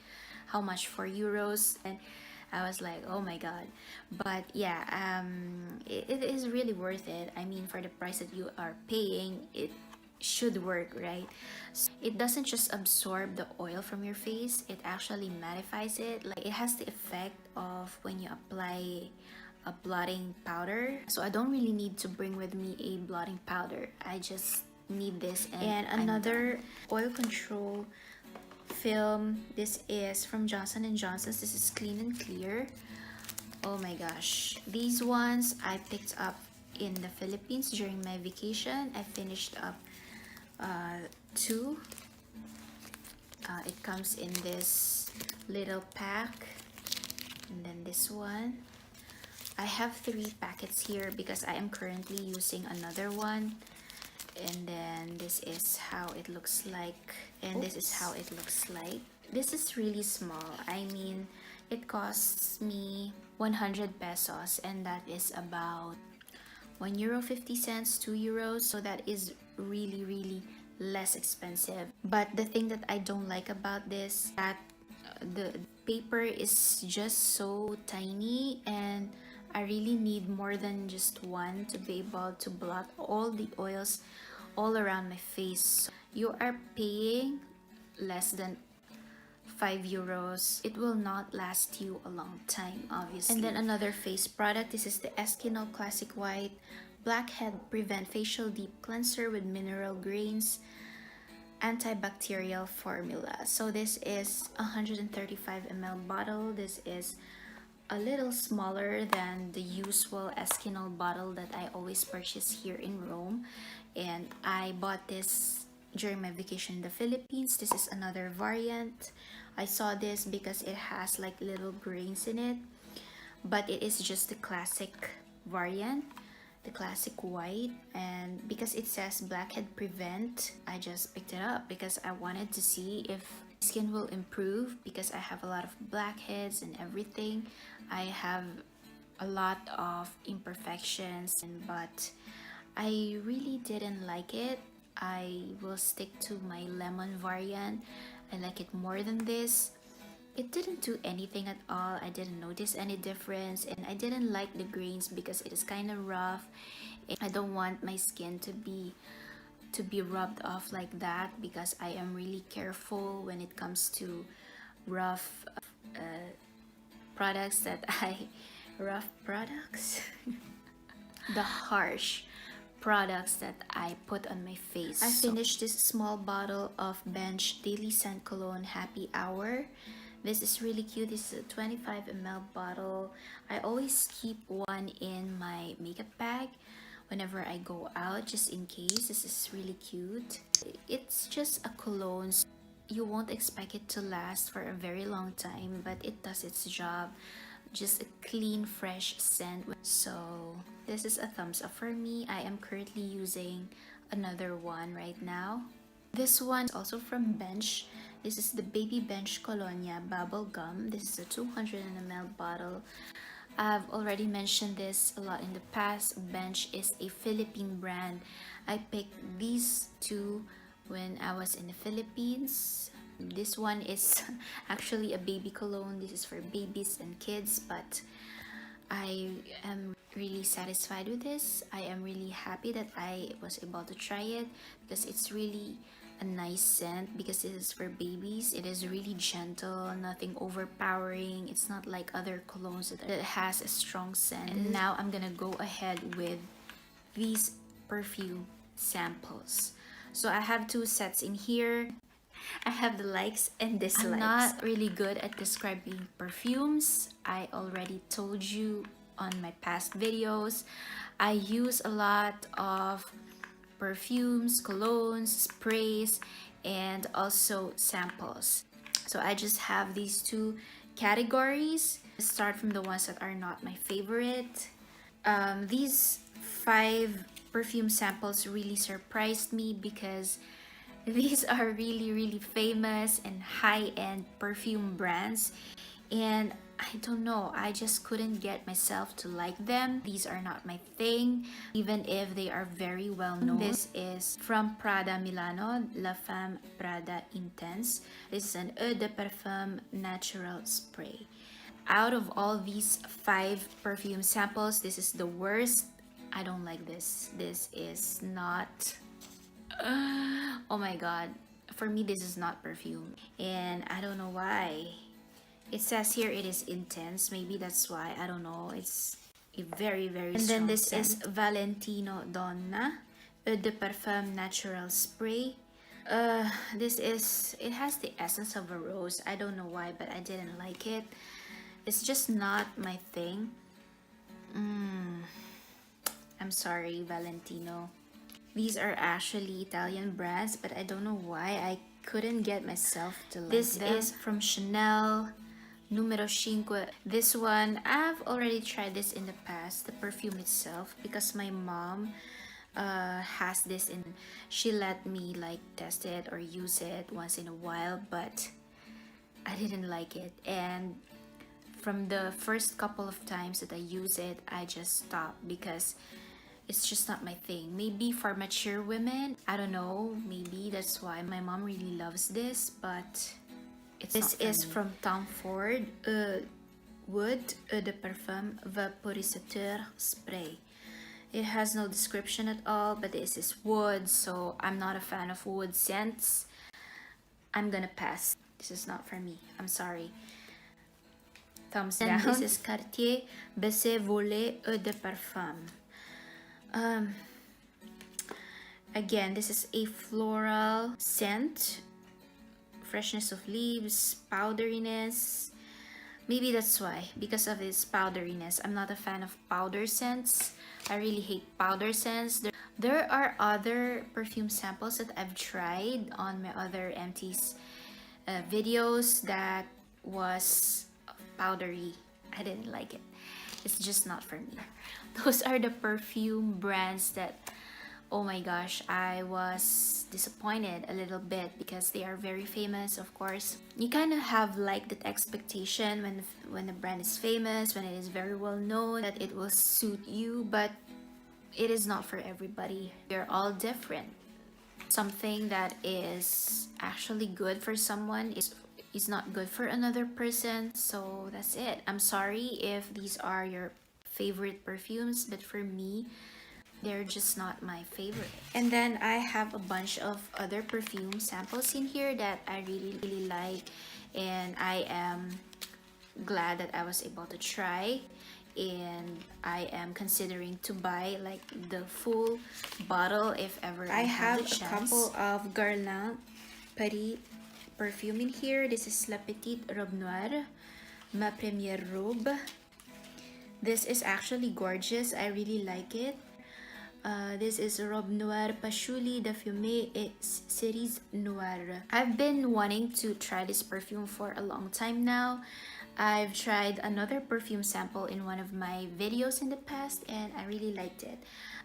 how much, €4, and I was like, oh my god. But yeah, it is really worth it. I mean, for the price that you are paying, it should work, right? So it doesn't just absorb the oil from your face, it actually mattifies it. Like, it has the effect of when you apply a blotting powder. So I don't really need to bring with me a blotting powder. I just need this and another oil control film. This is from Johnson & Johnson's. This is Clean and Clear. Oh my gosh, these ones I picked up in the Philippines during my vacation. I finished up 2. It comes in this little pack, and then this one. I have 3 packets here because I am currently using another one. And then this is how it looks like, and this is how it looks like. This is really small. I mean, it costs me 100 pesos, and that is about €1.50, €2. So that is really less expensive. But the thing that I don't like about this, that the paper is just so tiny, and I really need more than just one to be able to blot all the oils all around my face. you are paying less than 5 euros. It will not last you a long time, obviously. And then another face product. This is the Eskimo Classic White Blackhead Prevent Facial Deep Cleanser with mineral grains antibacterial formula. So this is 135 ml bottle. This is a little smaller than the usual Eskinol bottle that I always purchase here in Rome, and I bought this during my vacation in the Philippines. This is another variant. I saw this because it has like little grains in it, but it is just the classic variant, the classic white, and because it says blackhead prevent, I just picked it up because I wanted to see if skin will improve, because I have a lot of blackheads and everything. I have a lot of imperfections, but I really didn't like it. I will stick to my lemon variant. I like it more than this. It didn't do anything at all. I didn't notice any difference, and I didn't like the grains because it is kind of rough. I don't want my skin to be rubbed off like that, because I am really careful when it comes to rough products that I rough products the harsh products that I put on my face. I finished this small bottle of Bench Daily Scent Cologne Happy Hour. This is really cute. This is a 25 ml bottle. I always keep one in my makeup bag whenever I go out, just in case. This is really cute. It's just a cologne. You won't expect it to last for a very long time, but it does its job. Just a clean, fresh scent. So this is a thumbs up for me. I am currently using another one right now. This one is also from Bench. This is the Baby Bench Colonia Bubble Gum. This is a 200 ml bottle. I've already mentioned this a lot in the past. Bench is a Philippine brand. I picked these two when I was in the Philippines. This one is actually a baby cologne. This is for babies and kids, but I am really satisfied with this. I am really happy that I was able to try it, because it's really a nice scent. Because it is for babies, it is really gentle, nothing overpowering. It's not like other colognes that has a strong scent. And now I'm gonna go ahead with these perfume samples. So I have two sets in here. I have the likes and dislikes. I'm not really good at describing perfumes. I already told you on my past videos. I use a lot of perfumes, colognes, sprays, and also samples. So I just have these two categories. Let's start from the ones that are not my favorite. These 5 perfume samples really surprised me, because these are really famous and high-end perfume brands, and I don't know, I just couldn't get myself to like them. These are not my thing, even if they are very well known. This is from Prada Milano, La Femme Prada Intense. This is an Eau de Parfum natural spray. Out of all these 5 perfume samples, this is the worst. I don't like this. This is not... oh my god. For me, this is not perfume. And I don't know why. It says here it is intense. Maybe that's why. I don't know. It's a very strong. And then this scent is Valentino Donna Eau de Parfum Natural Spray. It has the essence of a rose. I don't know why, but I didn't like it. It's just not my thing. I'm sorry, Valentino. These are actually Italian brands, but I don't know why I couldn't get myself to like them. This is from Chanel Numero 5. This one, I've already tried this in the past, the perfume itself, because my mom has this, and she let me like test it or use it once in a while, but I didn't like it. And from the first couple of times that I use it, I just stopped, because it's just not my thing. Maybe for mature women, I don't know, maybe that's why my mom really loves this, but this is from Tom Ford Wood Eau de Parfum Vaporisateur Spray. It has no description at all, but this is wood, so I'm not a fan of wood scents. I'm gonna pass. This is not for me. I'm sorry. Thumbs down. This is Cartier Baiser Volé Eau de Parfum. Again, this is a floral scent. Freshness of leaves, powderiness. Maybe that's why, because of its powderiness. I'm not a fan of powder scents. I really hate powder scents. There are other perfume samples that I've tried on my other Empties videos that was powdery. I didn't like it. It's just not for me. Those are the perfume brands that, oh my gosh, I was disappointed a little bit because they are very famous, of course. You kind of have like that expectation when the brand is famous, when it is very well known, that it will suit you, but it is not for everybody. They're all different. Something that is actually good for someone is not good for another person, so that's it. I'm sorry if these are your favorite perfumes, but for me, they're just not my favorite. And then I have a bunch of other perfume samples in here that I really like, and I am glad that I was able to try, and I am considering to buy like the full bottle if ever I have the chance. I have a couple of Guerlain Paris perfume in here. This is La Petite Robe Noire, Ma Première Robe. This is actually gorgeous. I really like it. This is Robe Noire Patchouli de Fumée et Cerise Noire. I've been wanting to try this perfume for a long time now. I've tried another perfume sample in one of my videos in the past and I really liked it.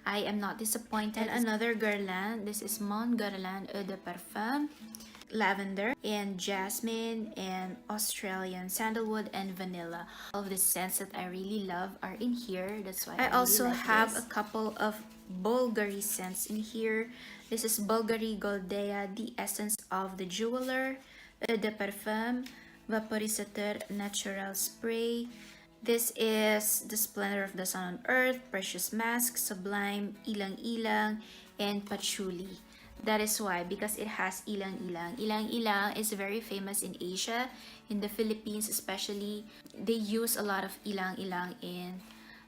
I am not disappointed. And another Guerlain. This is Mon Guerlain Eau de Parfum. Lavender and jasmine and Australian sandalwood and vanilla. All of the scents that I really love are in here. That's why I also really like have this. A couple of Bulgari scents in here. This is Bulgari Goldea, the essence of the jeweler. Eau de Parfum, Vaporisateur Natural Spray. This is The Splendor of the Sun on Earth, Precious Mask, Sublime, Ilang Ilang, and Patchouli. That is why, because it has ilang ilang. Ilang ilang is very famous in Asia, in the Philippines especially. They use a lot of ilang ilang in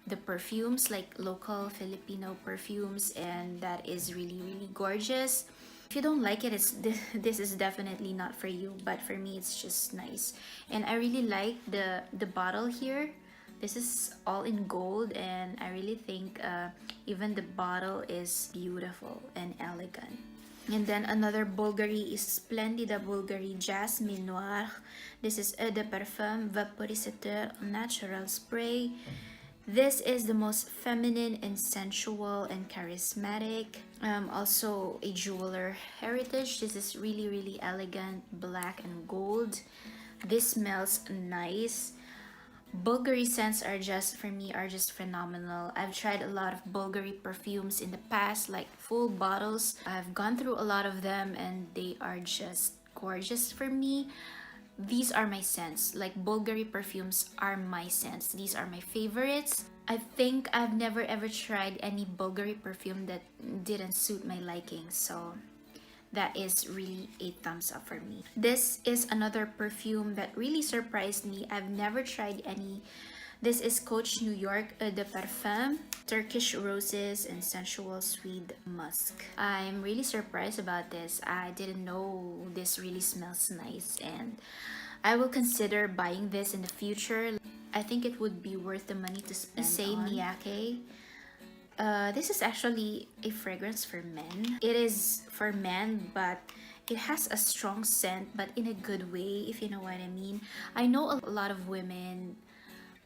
the perfumes, like local Filipino perfumes, and that is really gorgeous. If you don't like it, this is definitely not for you, but for me it's just nice. And I really like the bottle here. This is all in gold, and I really think even the bottle is beautiful and elegant. And then another Bulgari is Splendida Bulgari Jasmine Noir. This is Eau de Parfum Vaporisateur Natural Spray. This is the most feminine and sensual and charismatic. Also a jeweler heritage. This is really elegant, black and gold. This smells nice. Bulgari scents are just, for me, are just phenomenal. I've tried a lot of Bulgari perfumes in the past, like full bottles. I've gone through a lot of them and they are just gorgeous for me. These are my scents. Like Bulgari perfumes are my scents. These are my favorites. I think I've never ever tried any Bulgari perfume that didn't suit my liking. So that is really a thumbs up for me. This is another perfume that really surprised me. I've never tried any. This is Coach New York Eau de Parfum, Turkish Roses and Sensual Sweet Musk. I'm really surprised about this. I didn't know this really smells nice, and I will consider buying this in the future. I think it would be worth the money to spend on. Miyake. This is actually a fragrance for men. It is for men, but it has a strong scent, but in a good way, if you know what I mean. I know a lot of women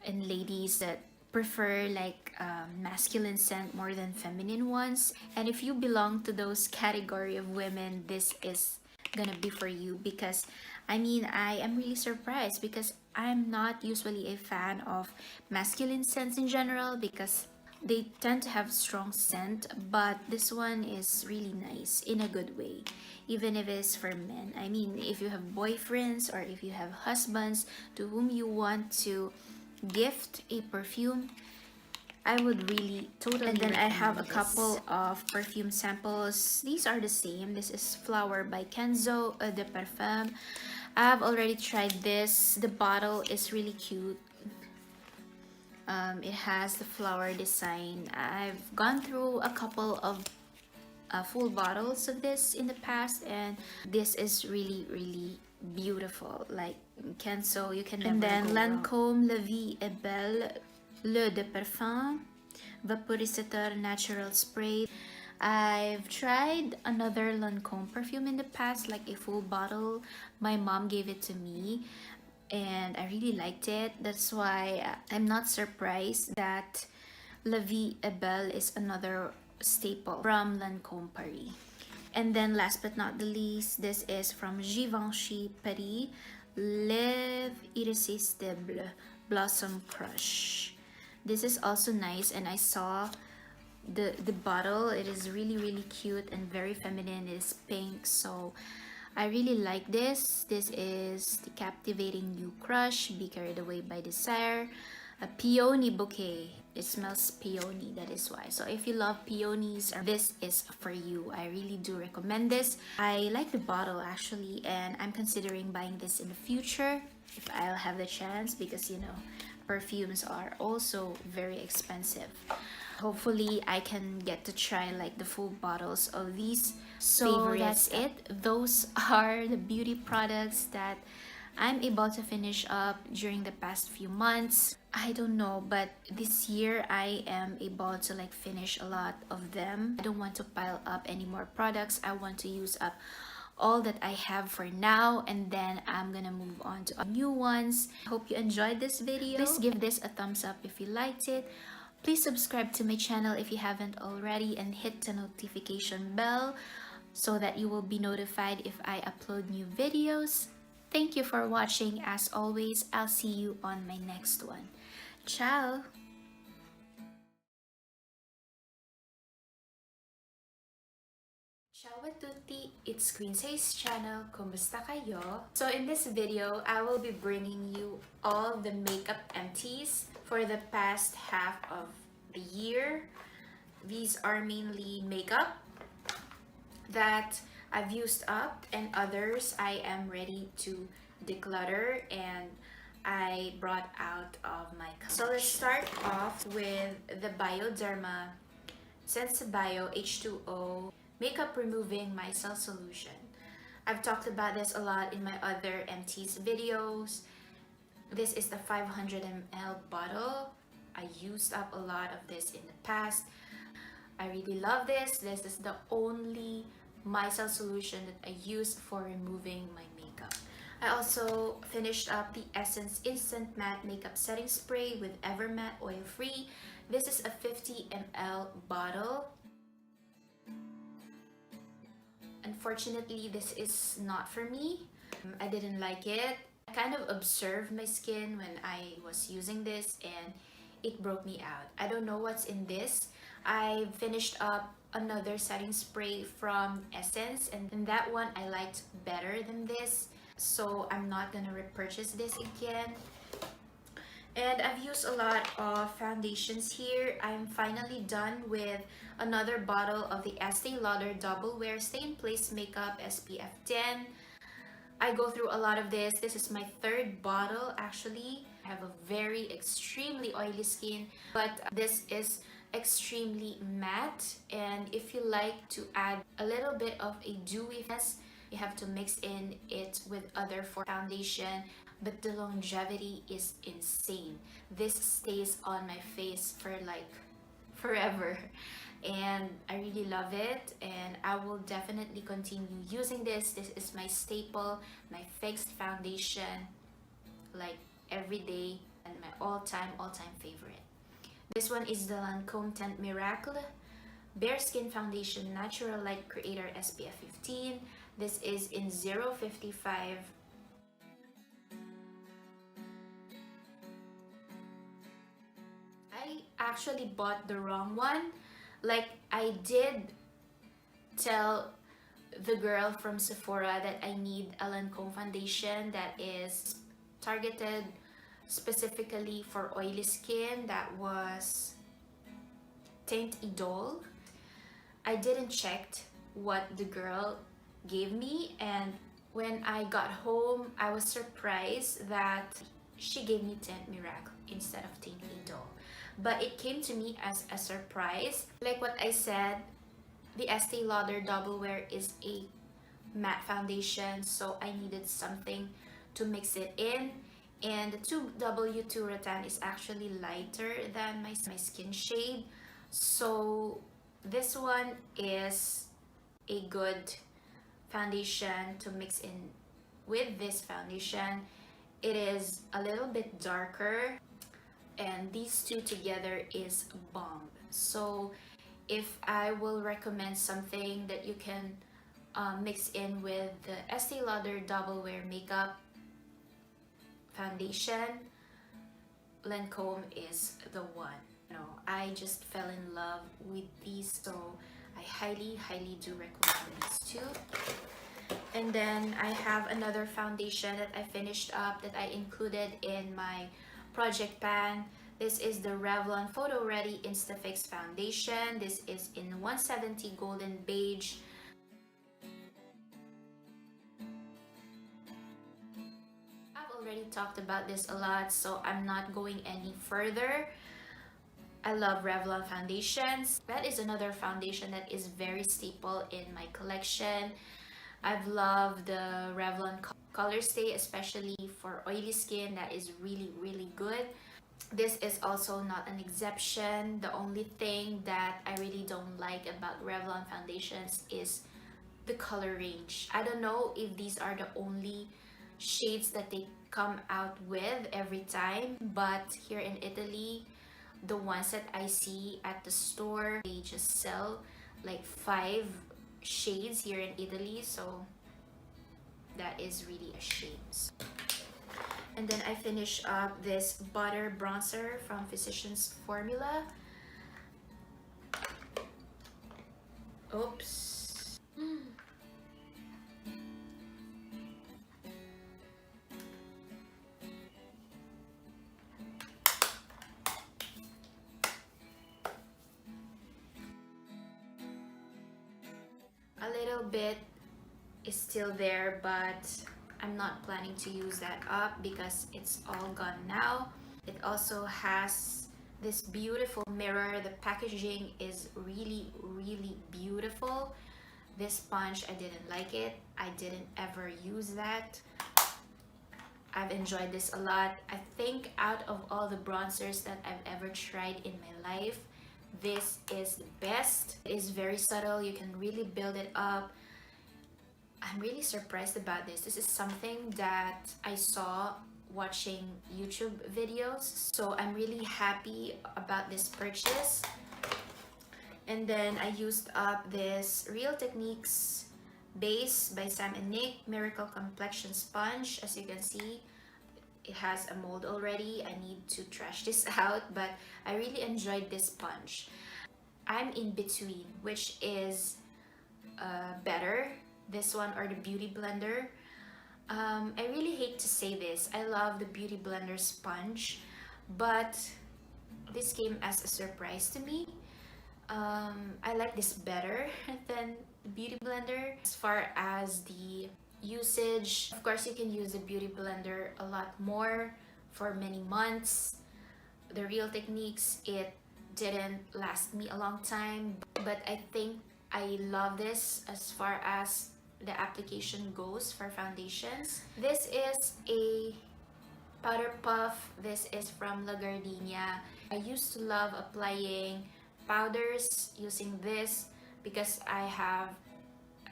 and ladies that prefer like masculine scent more than feminine ones. And if you belong to those category of women, this is gonna be for you, because I mean, I am really surprised because I'm not usually a fan of masculine scents in general, because they tend to have strong scent, but this one is really nice in a good way, even if it's for men. I mean, if you have boyfriends or if you have husbands to whom you want to gift a perfume, I would really totally. And then I have a couple of perfume samples. These are the same. This is Flower by Kquinze Eau de Parfum. I've already tried this. The bottle is really cute. It has the flower design. I've gone through a couple of full bottles of this in the past, and this is really beautiful. Like Kquinze, you can never. And then Lancôme La Vie est Belle L'Eau de Parfum Vaporisateur Natural Spray. I've tried another Lancôme perfume in the past, like a full bottle. My mom gave it to me and I really liked it. That's why I'm not surprised that La Vie est Belle is another staple from Lancôme Paris. And then last but not the least, this is from Givenchy Paris Lève Irrésistible Blossom Crush. This is also nice, and I saw the bottle. It is really cute and very feminine. It is pink, so I really like this. This is the Captivating You Crush, Be Carried Away by Desire. A peony bouquet. It smells peony, that is why. So if you love peonies, this is for you. I really do recommend this. I like the bottle actually, and I'm considering buying this in the future if I'll have the chance, because you know, perfumes are also very expensive. Hopefully I can get to try like the full bottles of these. So that's it. Those are the beauty products that I'm able to finish up during the past few months. I don't know, but this year I am able to like finish a lot of them. I don't want to pile up any more products. I want to use up all that I have for now, and then I'm gonna move on to new ones. Hope you enjoyed this video. Please give this a thumbs up if you liked it. Please subscribe to my channel if you haven't already, and hit the notification bell so that you will be notified if I upload new videos. Thank you for watching. As always, I'll see you on my next one. Ciao! Ciao a tutti! It's Kquinze's channel. Kumusta kayo? So in this video, I will be bringing you all the makeup empties for the past half of the year. These are mainly makeup that I've used up, and others I am ready to declutter and I brought out of my collection. So let's start off with the Bioderma Sensibio H2O Makeup Removing Micelle Solution. I've talked about this a lot in my other empties videos. This is the 500 ml bottle. I used up a lot of this in the past. I really love this. This is the only micelle solution that I use for removing my makeup. I also finished up the Essence Instant Matte Makeup Setting Spray with Evermatte Oil Free. This is a 50 ml bottle. Unfortunately, this is not for me. I didn't like it. I kind of observed my skin when I was using this and it broke me out. I don't know what's in this. I finished up another setting spray from Essence, and that one I liked better than this, so I'm not gonna repurchase this again. And I've used a lot of foundations here. I'm finally done with another bottle of the Estee Lauder Double Wear Stay in Place Makeup SPF 10. I go through a lot of this. This is my third bottle actually. I have a very extremely oily skin, but this is extremely matte, and if you like to add a little bit of a dewiness, you have to mix in it with other foundation, but the longevity is insane. This stays on my face for like forever, and I really love it, and I will definitely continue using this. This is my staple, my fixed foundation, like every day, and my all-time favorite. This one is the Lancôme Teint Miracle Bare Skin Foundation Natural Light Creator SPF 15. This is in 055. I actually bought the wrong one. Like, I did tell the girl from Sephora that I need a Lancôme foundation that is targeted specifically for oily skin. That was Tint Idol. I didn't check what the girl gave me, and when I got home, I was surprised that she gave me Tint Miracle instead of Tint Idol. But it came to me as a surprise. Like what I said, the Estee Lauder Double Wear is a matte foundation, so I needed something to mix it in. And the 2W2 Rattan is actually lighter than my skin shade, so this one is a good foundation to mix in with this foundation. It is a little bit darker, and these two together is bomb. So if I will recommend something that you can mix in with the Estee Lauder Double Wear Makeup foundation, Lancome is the one. I just fell in love with these, so I highly do recommend these two. And then I have another foundation that I finished up that I included in my project pan. This is the Revlon Photo Ready Instafix foundation. This is in 170 Golden Beige. I've already talked about this a lot, so I'm not going any further. I love Revlon foundations. That is another foundation that is very staple in my collection. I've loved the Revlon Color Stay, especially for oily skin. That is really good. This is also not an exception. The only thing that I really don't like about Revlon foundations is the color range. I don't know if these are the only shades that they come out with every time, but here in Italy, the ones that I see at the store, they just sell like 5 shades here in Italy, so that is really a shame. And then I finish up this butter bronzer from Physicians Formula. Oops. A little bit is still there, but I'm not planning to use that up because it's all gone now. It also has this beautiful mirror. The packaging is really beautiful. This sponge, I didn't like it. I didn't ever use that. I've enjoyed this a lot. I think out of all the bronzers that I've ever tried in my life, this is the best. It is very subtle. You can really build it up. I'm really surprised about this. This is something that I saw watching YouTube videos, so I'm really happy about this purchase. And then I used up this Real Techniques base by Sam and Nick Miracle Complexion Sponge. As you can see, it has a mold already. I need to trash this out, but I really enjoyed this sponge. I'm in between, which is better, this one or the Beauty Blender. I really hate to say this. I love the Beauty Blender sponge, but this came as a surprise to me. I like this better than the Beauty Blender. As far as the usage, of course you can use the Beauty Blender a lot more for many months. The Real Techniques, it didn't last me a long time, but I think I love this as far as the application goes for foundations. This is a powder puff. This is from La Gardenia. I used to love applying powders using this because I have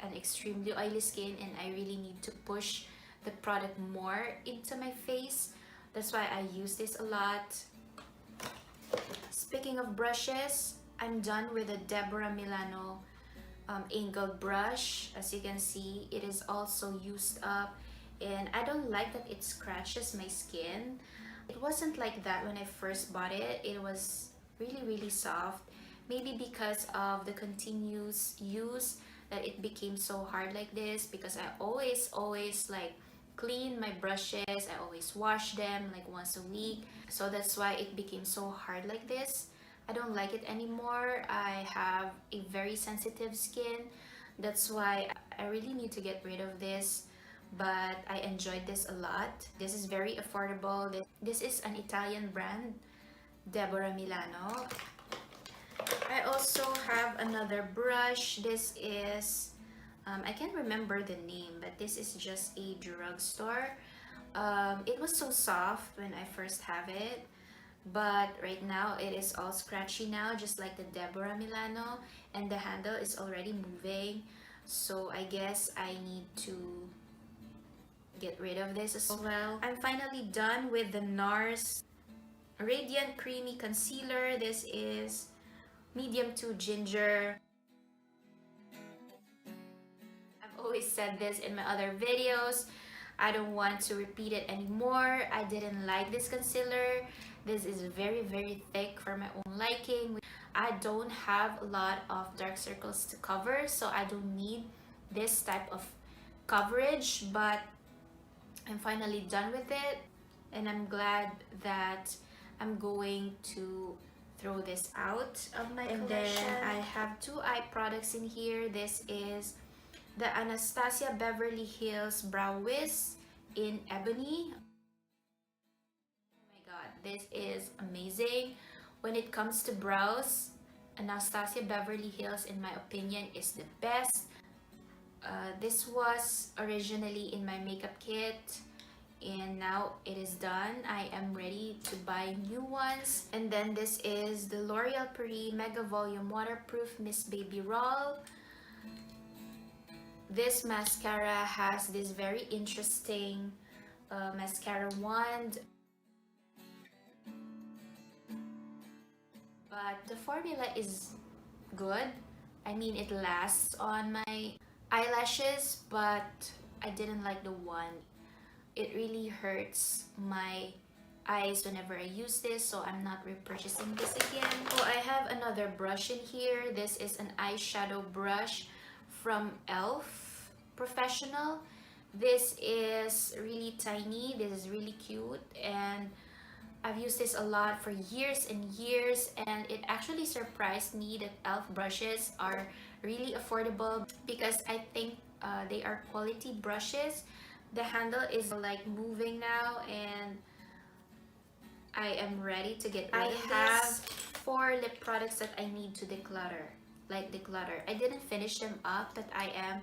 an extremely oily skin and I really need to push the product more into my face. That's why I use this a lot. Speaking of brushes, I'm done with the Deborah Milano angled brush. As you can see, it is also used up, and I don't like that it scratches my skin. It wasn't like that when I first bought it. It was really soft. Maybe because of the continuous use that it became so hard like this, because I always like clean my brushes. I always wash them like once a week, so that's why it became so hard like this. I don't like it anymore. I have a very sensitive skin. That's why I really need to get rid of this. But I enjoyed this a lot. This is very affordable. This is an Italian brand, Deborah Milano. I also have another brush. This is, I can't remember the name, but this is just a drugstore. It was so soft when I first have it, but right now it is all scratchy now, just like the Deborah Milano, and the handle is already moving. So I guess I need to get rid of this as well. I'm finally done with the NARS Radiant Creamy Concealer. This is medium to ginger. I've always said this in my other videos. I don't want to repeat it anymore. I didn't like this concealer. This is very, very thick for my own liking. I don't have a lot of dark circles to cover, so I don't need this type of coverage, but I'm finally done with it, and I'm glad that I'm going to throw this out of my collection. Then I have two eye products in here. This is the Anastasia Beverly Hills Brow Wiz in Ebony. Oh my god, this is amazing. When it comes to brows, Anastasia Beverly Hills, in my opinion, is the best. This was originally in my makeup kit, and now it is done. I am ready to buy new ones. And then this is the L'Oreal Paris Mega Volume Waterproof Miss Baby Roll. This mascara has this very interesting mascara wand, but the formula is good. I mean, it lasts on my eyelashes, but I didn't like the wand. It really hurts my eyes whenever I use this, so I'm not repurchasing this again. So I have another brush in here. This is an eyeshadow brush from e.l.f. Professional. This is really tiny. This is really cute, and I've used this a lot for years and years, and it actually surprised me that e.l.f. brushes are really affordable, because I think they are quality brushes. The handle is like moving now, and I am ready to get rid of this. I have 4 lip products that I need to declutter. I didn't finish them up, but I am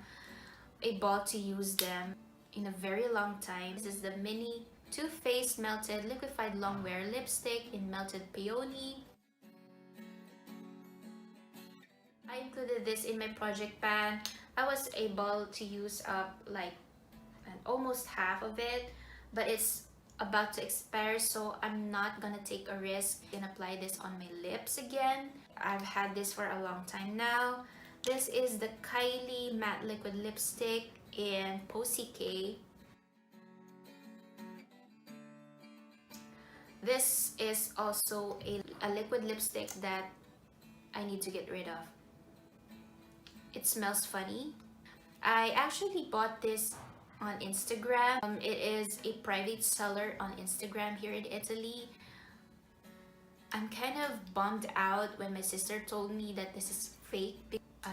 able to use them in a very long time. This is the mini Too Faced Melted Liquefied Longwear Lipstick in Melted Peony. I included this in my project pan. I was able to use up like almost half of it, but it's about to expire, so I'm not gonna take a risk and apply this on my lips again. I've had this for a long time now. This is the Kylie Matte Liquid Lipstick in Posy K. This is also a liquid lipstick that I need to get rid of. It smells funny. I actually bought this on Instagram. It is a private seller on Instagram here in Italy. I'm kind of bummed out when my sister told me that this is fake.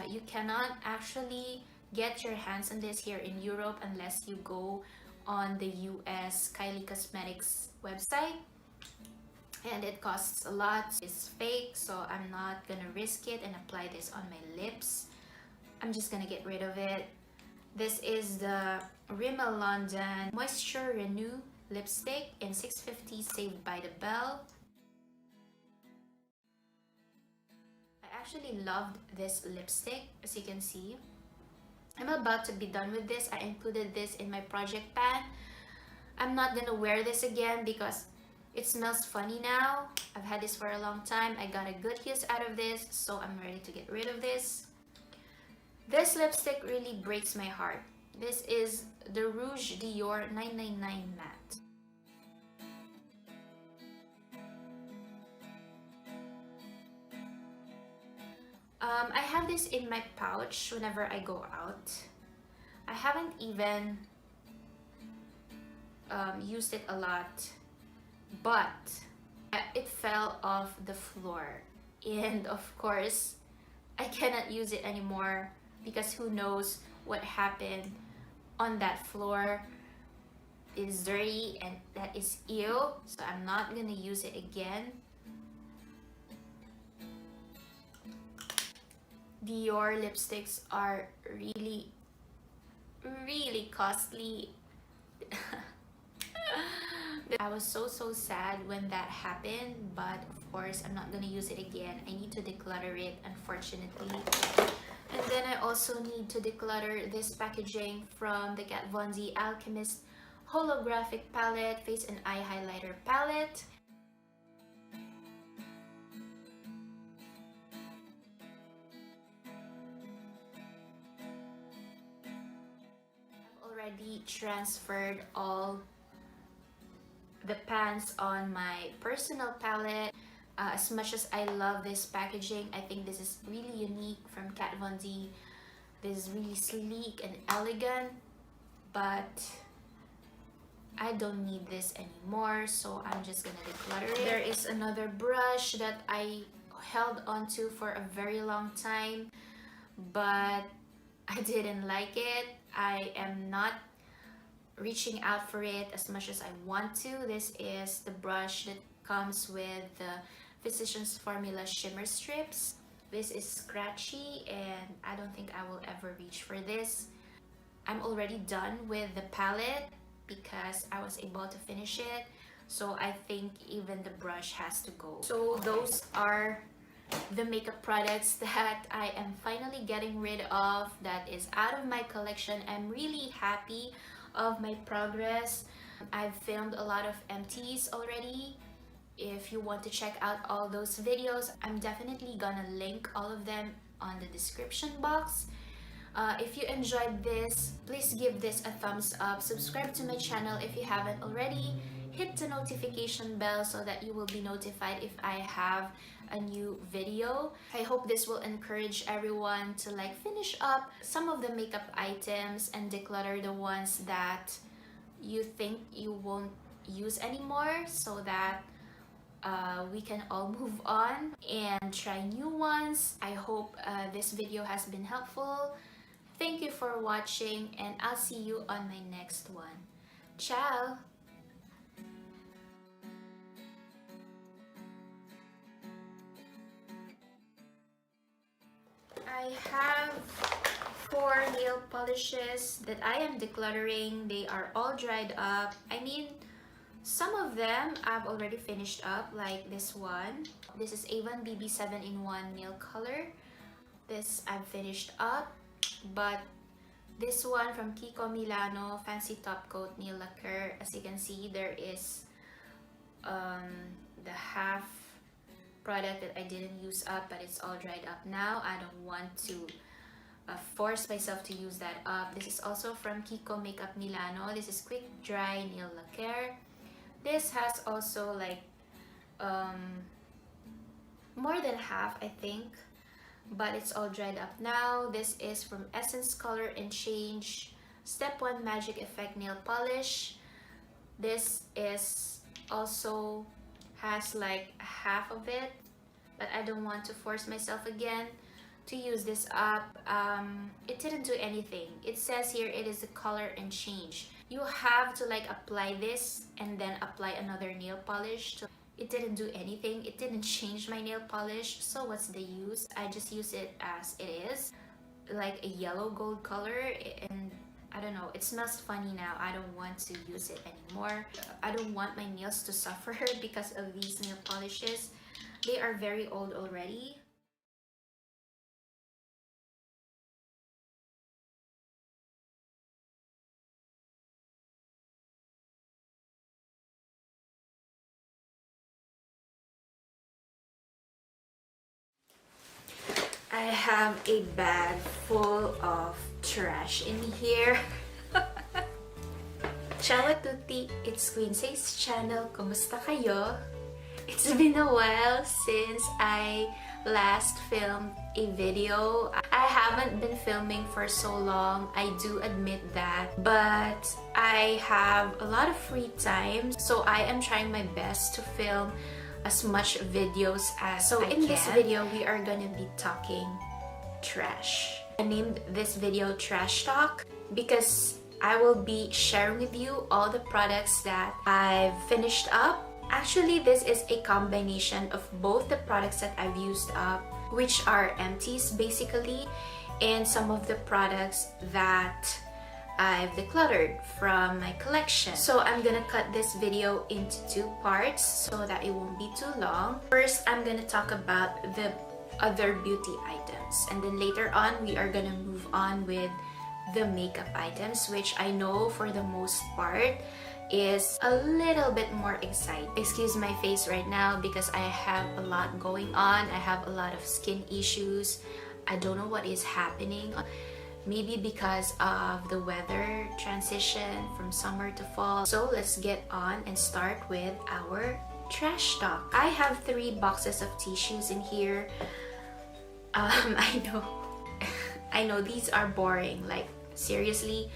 You cannot actually get your hands on this here in Europe unless you go on the US Kylie Cosmetics website, and it costs a lot. It's fake, so I'm not gonna risk it and apply this on my lips. I'm just gonna get rid of it. This is the Rimmel London Moisture Renew lipstick in 650 Saved by the Bell. I actually loved this lipstick, as you can see. I'm about to be done with this. I included this in my project pan. I'm not gonna wear this again because it smells funny now. I've had this for a long time. I got a good use out of this, so I'm ready to get rid of this. This lipstick really breaks my heart. This is the Rouge Dior 999 Matte. I have this in my pouch whenever I go out. I haven't even used it a lot, but it fell off the floor. and of course I cannot use it anymore because who knows what happened on that floor. Is dirty and that is ew, so I'm not gonna use it again. Dior lipsticks are really costly. I was so sad when that happened, but of course I'm not gonna use it again. I need to declutter it, unfortunately. And then I also need to declutter this packaging from the Kquinze Alchemist holographic palette, face and eye highlighter palette. I've already transferred all the pans on my personal palette. As much as I love this packaging, I think this is really unique from Kquinze. This is really sleek and elegant, but I don't need this anymore, so I'm just gonna declutter it. There is another brush that I held onto for a very long time, but I didn't like it. I am not reaching out for it as much as I want to. This is the brush that comes with the Physicians Formula shimmer strips. This is scratchy and I don't think I will ever reach for this. I'm already done with the palette because I was able to finish it, so I think even the brush has to go. So those are the makeup products that I am finally getting rid of, that is out of my collection. I'm really happy of my progress. I've filmed a lot of empties already. If you want to check out all those videos, I'm definitely gonna link all of them on the description box. If you enjoyed this, please give this a thumbs up. Subscribe to my channel if you haven't already. Hit the notification bell so that you will be notified if I have a new video. I hope this will encourage everyone to finish up some of the makeup items and declutter the ones that you think you won't use anymore, so that we can all move on and try new ones. I hope this video has been helpful. Thank you for watching, and I'll see you on my next one. Ciao! I have 4 nail polishes that I am decluttering. They are all dried up. I mean, some of them I've already finished up, like this one. This is Avon BB 7-in-1 nail color. This I've finished up, but this one from Kiko Milano Fancy Top Coat Nail Lacquer, as you can see, there is the half product that I didn't use up, but it's all dried up now. I don't want to force myself to use that up. This is also from Kiko Makeup Milano. This is Quick Dry Nail Lacquer. This has also more than half, I think, but it's all dried up now. This is from Essence Color and Change Step 1 Magic Effect Nail Polish. This is also has half of it, but I don't want to force myself again to use this up. It didn't do anything. It says here it is a color and change. You have to apply this and then apply another nail polish. It didn't do anything. It didn't change my nail polish, so what's the use? I just use it as it is, like a yellow gold color, and I don't know, it smells funny now. I don't want to use it anymore. I don't want my nails to suffer because of these nail polishes. They are very old already. I have a bag full of trash in here. Ciao a tutti! It's Kquinze's channel. Kumusta kayo? It's been a while since I last filmed a video. I haven't been filming for so long, I do admit that, but I have a lot of free time, so I am trying my best to film as much videos as I can. So in this video, we are gonna be talking trash. I named this video Trash Talk because I will be sharing with you all the products that I've finished up. Actually, this is a combination of both the products that I've used up, which are empties basically, and some of the products that I've decluttered from my collection. So I'm gonna cut this video into two parts so that it won't be too long. First, I'm gonna talk about the other beauty items, and then later on we are gonna move on with the makeup items, which I know for the most part is a little bit more exciting. Excuse my face right now because I have a lot going on. I have a lot of skin issues. I don't know what is happening. Maybe because of the weather transition from summer to fall. So let's get on and start with our trash talk. I have 3 boxes of tissues in here. I know these are boring. Like, seriously,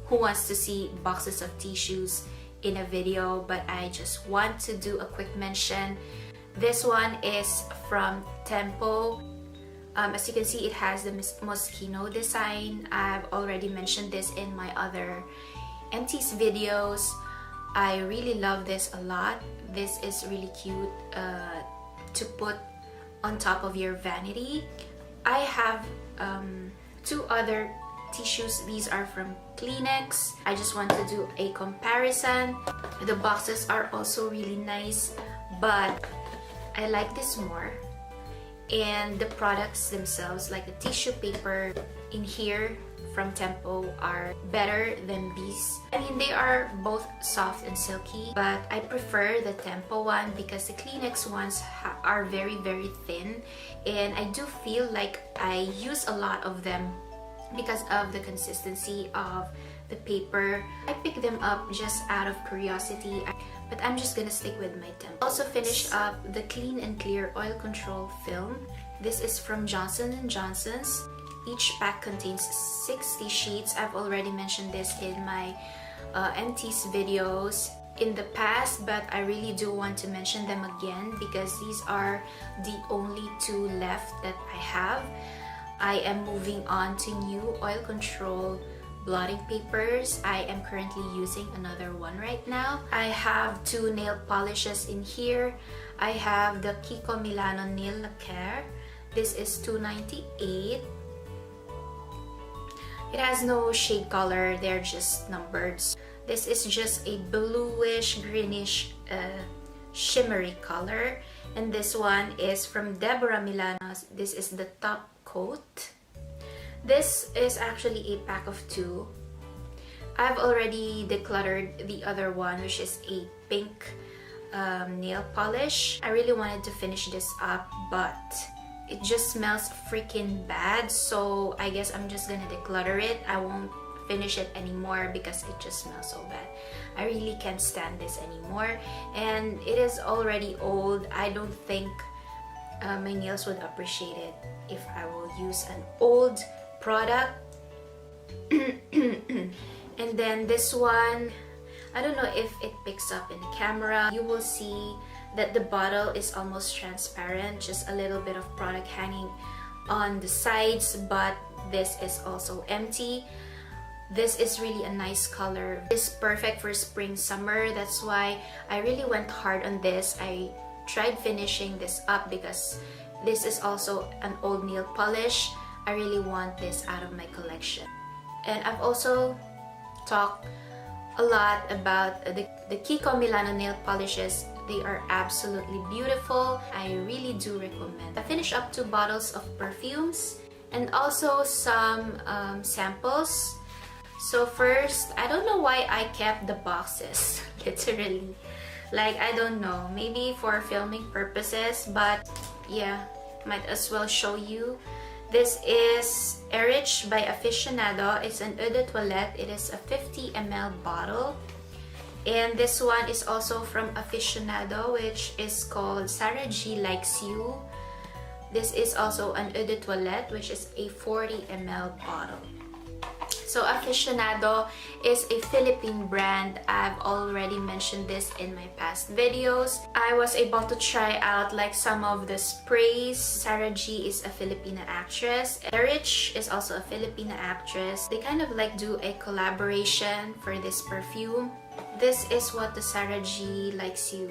who wants to see boxes of tissues in a video? But I just want to do a quick mention. This one is from Tempo. As you can see, it has the Moschino design. I've already mentioned this in my other empties videos. I really love this a lot. This is really cute to put on top of your vanity. I have 2 other tissues. These are from Kquinze. I just want to do a comparison. The boxes are also really nice, but I like this more. And the products themselves, like the tissue paper in here from Tempo, are better than these. I mean, they are both soft and silky, but I prefer the Tempo one because the Kquinze ones are very, very thin, and I do feel like I use a lot of them because of the consistency of the paper. I picked them up just out of curiosity, but I'm just gonna stick with my Tempo. Also finished up the Clean and Clear Oil Control Film. This is from Johnson & Johnson's. Each pack contains 60 sheets. I've already mentioned this in my empties videos in the past, but I really do want to mention them again because these are the only 2 left that I have. I am moving on to new oil control blotting papers. I am currently using another one right now. I have 2 nail polishes in here. I have the Kiko Milano Nail Lacquer. This is $2.98. It has no shade color, they're just numbered. This is just a bluish, greenish, shimmery color. And this one is from Deborah Milano. This is the top coat. This is actually a pack of 2. I've already decluttered the other one, which is a pink nail polish. I really wanted to finish this up, but it just smells freaking bad, so I guess I'm just gonna declutter it. I won't finish it anymore because it just smells so bad. I really can't stand this anymore, and it is already old. I don't think my nails would appreciate it if I will use an old product. And then this one, I don't know if it picks up in the camera. You will see that the bottle is almost transparent, just a little bit of product hanging on the sides, but this is also empty. This is really a nice color. It's perfect for spring, summer. That's why I really went hard on this. I tried finishing this up because this is also an old nail polish. I really want this out of my collection. And I've also talked a lot about the Kiko Milano nail polishes. They are absolutely beautiful. I really do recommend. I finished up 2 bottles of perfumes and also some samples. So first, I don't know why I kept the boxes, literally. Like, I don't know, maybe for filming purposes, but yeah, might as well show you. This is Erich by Aficionado. It's an eau de toilette. It is a 50 ml bottle. And this one is also from Aficionado, which is called Sarah G Likes You. This is also an eau de toilette, which is a 40 ml bottle. So Aficionado is a Philippine brand. I've already mentioned this in my past videos. I was able to try out like some of the sprays. Sarah G is a Filipina actress. Erich is also a Filipina actress. They kind of like do a collaboration for this perfume. This is what the Sarah G Likes You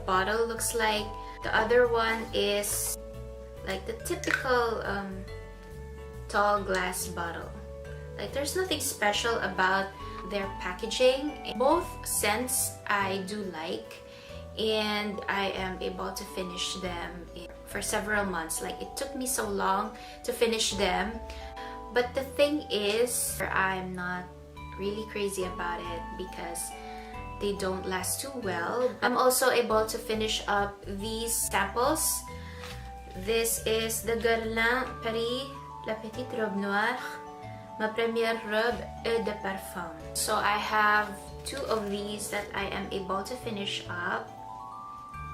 bottle looks like. The other one is like the typical tall glass bottle. Like there's nothing special about their packaging. Both scents I do like, and I am able to finish them for several months. Like it took me so long to finish them, but the thing is I'm not really crazy about it because they don't last too well. I'm also able to finish up these samples. This is the Guerlain Paris La Petite Robe Noire, Ma Première Robe Eau de Parfum. So I have 2 of these that I am able to finish up.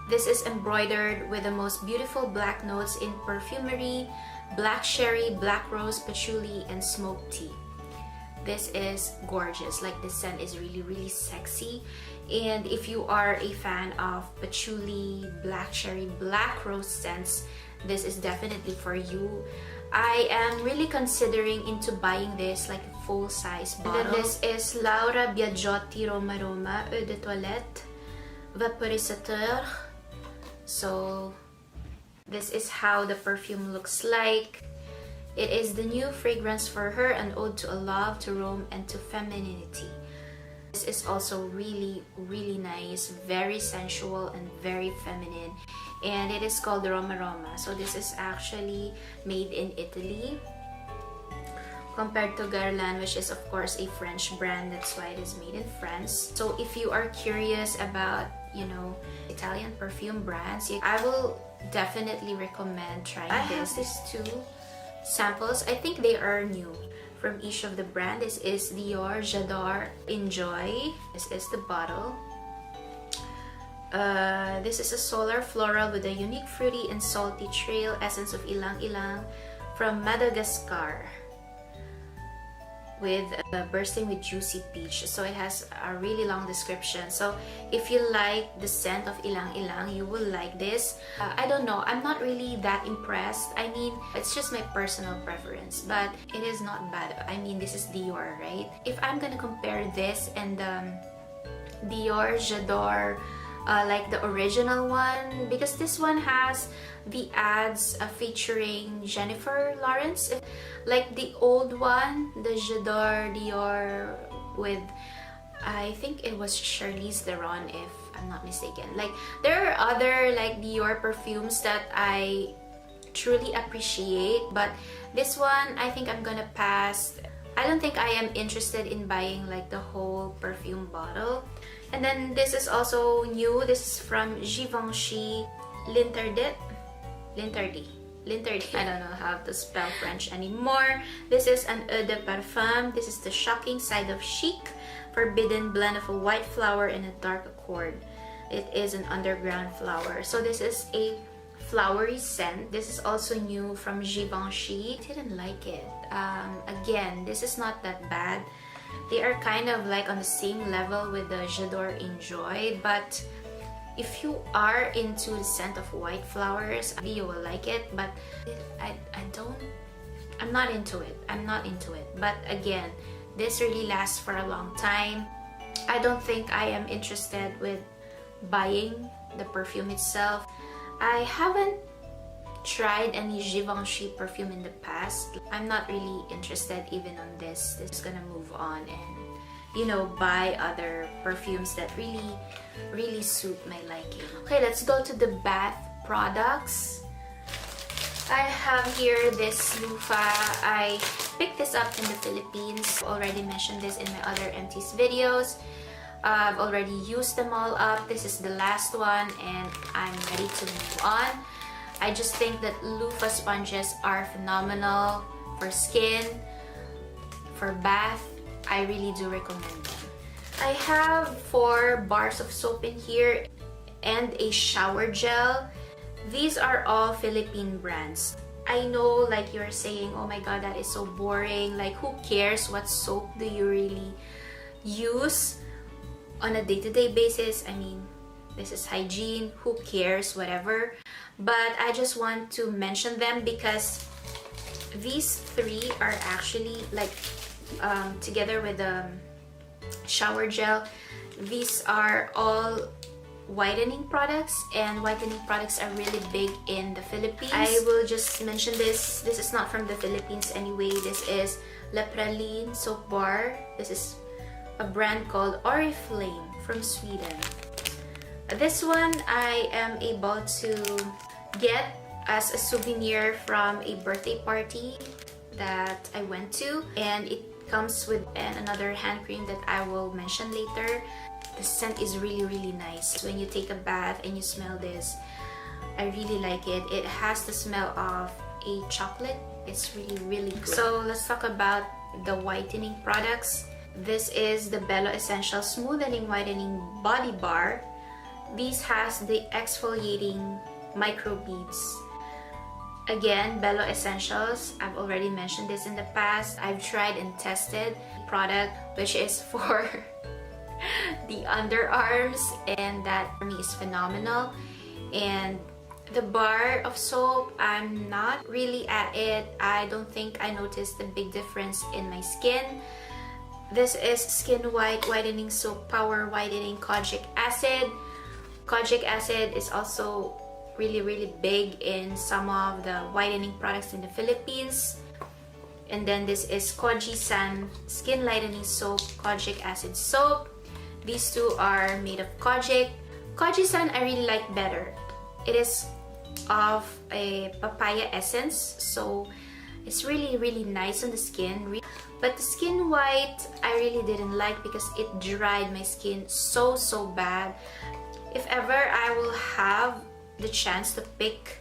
This is embroidered with the most beautiful black notes in perfumery, black sherry, black rose, patchouli, and smoked tea. This is gorgeous. Like the scent is really sexy, and if you are a fan of patchouli, black cherry, black rose scents, this is definitely for you. I am really considering into buying this like a full-size bottle. And this is Laura Biagiotti Roma Roma Eau de Toilette Vaporisateur. So this is how the perfume looks like. It is the new fragrance for her, an ode to a love, to roam, and to femininity. This is also really nice, very sensual and very feminine, and it is called Roma Roma. So this is actually made in Italy compared to Guerlain, which is of course a French brand. That's why it is made in France. So if you are curious about, you know, Italian perfume brands, I will definitely recommend trying this. I have these 2 samples. I think they are new from each of the brand. This is Dior J'adore Enjoy. This is the bottle. This is a solar floral with a unique fruity and salty trail essence of ilang ilang from Madagascar, with bursting with juicy peach. So it has a really long description. So if you like the scent of ilang ilang, you will like this. I don't know, I'm not really that impressed. I mean, it's just my personal preference, but it is not bad. I mean, this is Dior, right? If I'm gonna compare this and Dior J'adore, like the original one, because this one has the ads featuring Jennifer Lawrence. Like the old one, the J'adore Dior with, I think it was Charlize Theron, if I'm not mistaken. Like there are other like Dior perfumes that I truly appreciate, but this one I think I'm gonna pass. I don't think I am interested in buying like the whole perfume bottle. And then this is also new. This is from Givenchy L'Interdit. I don't know how to spell French anymore. This is an eau de parfum. This is the shocking side of chic, forbidden blend of a white flower and a dark accord. It is an underground flower. So this is a flowery scent. This is also new from Givenchy. Didn't like it. Again, this is not that bad. They are kind of like on the same level with the J'adore Enjoy, but if you are into the scent of white flowers, you will like it. But I'm not into it. But again, this really lasts for a long time. I don't think I am interested with buying the perfume itself. I haven't tried any Givenchy perfume in the past. I'm not really interested even on this. This is gonna move on and, you know, buy other perfumes that really suit my liking. Okay, let's go to the bath products. I have here this loofah. I picked this up in the Philippines. I already mentioned this in my other Empties videos. I've already used them all up. This is the last one and I'm ready to move on. I just think that loofah sponges are phenomenal for skin, for bath. I really do recommend them. I have 4 bars of soap in here and a shower gel. These are all Philippine brands. I know like you're saying, oh my god, that is so boring. Like, who cares what soap do you really use on a day-to-day basis? I mean, this is hygiene, who cares, whatever. But I just want to mention them because these three are actually like together with the shower gel, these are all whitening products, and whitening products are really big in the Philippines. I will just mention this is not from the Philippines anyway. This is La Praline soap bar. This is a brand called Oriflame from Sweden. This one I am able to get as a souvenir from a birthday party that I went to, and it comes with another hand cream that I will mention later. The scent is really nice. When you take a bath and you smell this, I really like it. It has the smell of a chocolate. It's really good. So let's talk about the whitening products. This is the Bello Essential Smoothening Whitening Body Bar. This has the exfoliating microbeads. Again, Bello Essentials, I've already mentioned this in the past. I've tried and tested the product, which is for the underarms, and that for me is phenomenal. And the bar of soap, I'm not really at it. I don't think I noticed a big difference in my skin. This is Skin White Whitening Soap Power Whitening Kojic Acid. Kojic acid is also really big in some of the whitening products in the Philippines. And then this is Kquinze Skin Lightening Soap, Kojic Acid Soap. These two are made of kojic. Kquinze I really like better. It is of a papaya essence, so it's really nice on the skin. But the Skin White I really didn't like because it dried my skin so bad. If ever I will have the chance to pick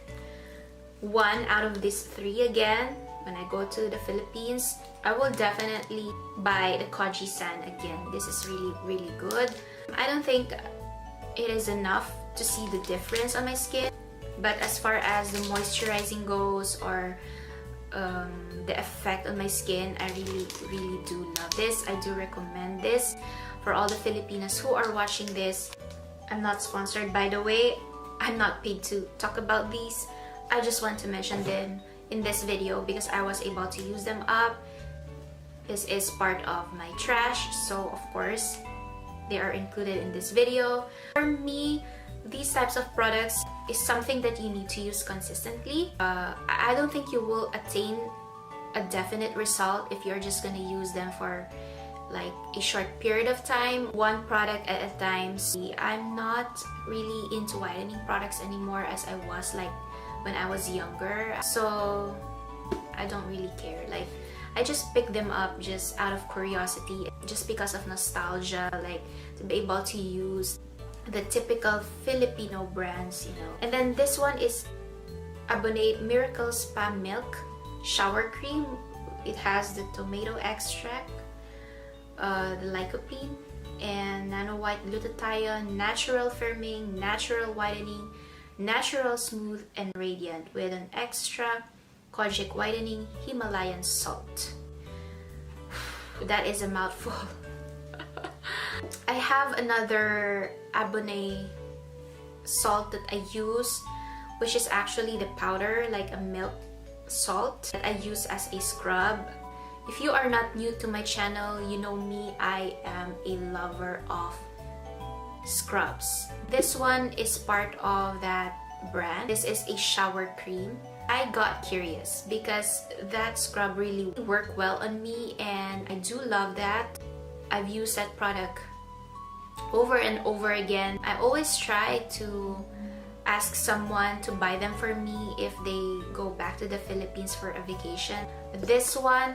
one out of these three again when I go to the Philippines, I will definitely buy the Kquinze again. This is really good. I don't think it is enough to see the difference on my skin, but as far as the moisturizing goes, or the effect on my skin, I really do love this. I do recommend this for all the Filipinas who are watching this. I'm not sponsored, by the way. I'm not paid to talk about these. I just want to mention them in this video because I was able to use them up. This is part of my trash, so of course they are included in this video. For me, these types of products is something that you need to use consistently. I don't think you will attain a definite result if you're just gonna use them for like a short period of time, one product at a time. See, I'm not really into whitening products anymore as I was like when I was younger, so I don't really care. Like, I just pick them up just out of curiosity, just because of nostalgia, like to be able to use the typical Filipino brands, you know. And then this one is Abonate Miracle Spa Milk Shower Cream. It has the tomato extract, the lycopene, and nano white glutathione, natural firming, natural whitening, natural smooth and radiant, with an extra kojic whitening Himalayan salt. That is a mouthful. I have another Abonate salt that I use, which is actually the powder, like a milk salt that I use as a scrub. If you are not new to my channel, you know me, I am a lover of scrubs. This one is part of that brand. This is a shower cream. I got curious because that scrub really worked well on me, and I do love that. I've used that product over and over again. I always try to ask someone to buy them for me if they go back to the Philippines for a vacation. This one,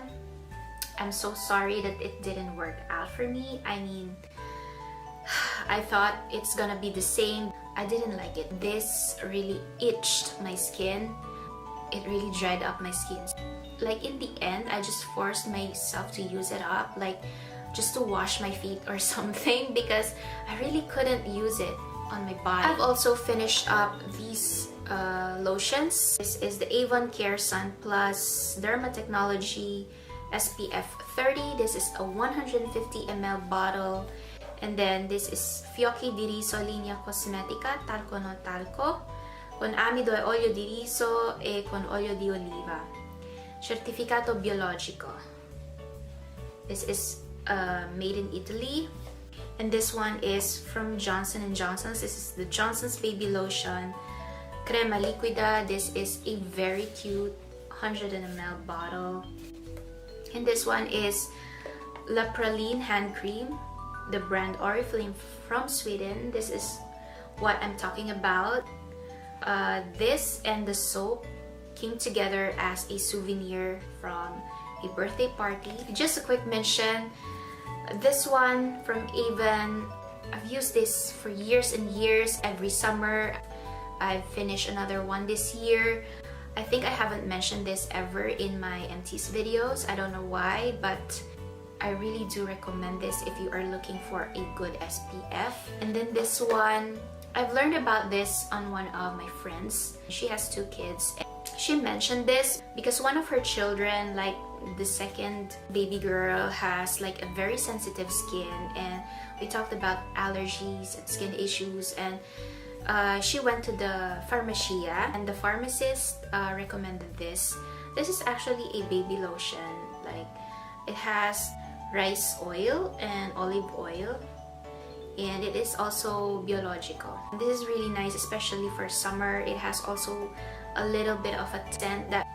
I'm so sorry that it didn't work out for me. I mean, I thought it's gonna be the same. I didn't like it. This really itched my skin. It really dried up my skin. Like, in the end, I just forced myself to use it up, like just to wash my feet or something, because I really couldn't use it on my body. I've also finished up these lotions. This is the Avon Care Sun Plus Dermatechnology SPF 30. This is a 150 ml bottle. And then this is Fiocchi di Riso Linea Cosmetica Talco no Talco con amido e olio di riso e con olio di oliva. Certificato biologico. This is made in Italy. And this one is from Johnson & Johnson's. This is the Johnson's Baby Lotion Crema Liquida. This is a very cute 100 ml bottle. And this one is La Praline Hand Cream, the brand Oriflame from Sweden. This is what I'm talking about. This and the soap came together as a souvenir from a birthday party. Just a quick mention, this one from Avon, I've used this for years and years. Every summer I've finished another one this year. I think I haven't mentioned this ever in my Empties videos. I don't know why, but I really do recommend this if you are looking for a good SPF. And then this one, I've learned about this on one of my friends. She has 2 kids. She mentioned this because one of her children, like the second baby girl, has like a very sensitive skin, and we talked about allergies and skin issues, and she went to the pharmacia and the pharmacist recommended this. This is actually a baby lotion. Like, it has rice oil and olive oil, and it is also biological. This is really nice, especially for summer. It has also a little bit of a scent that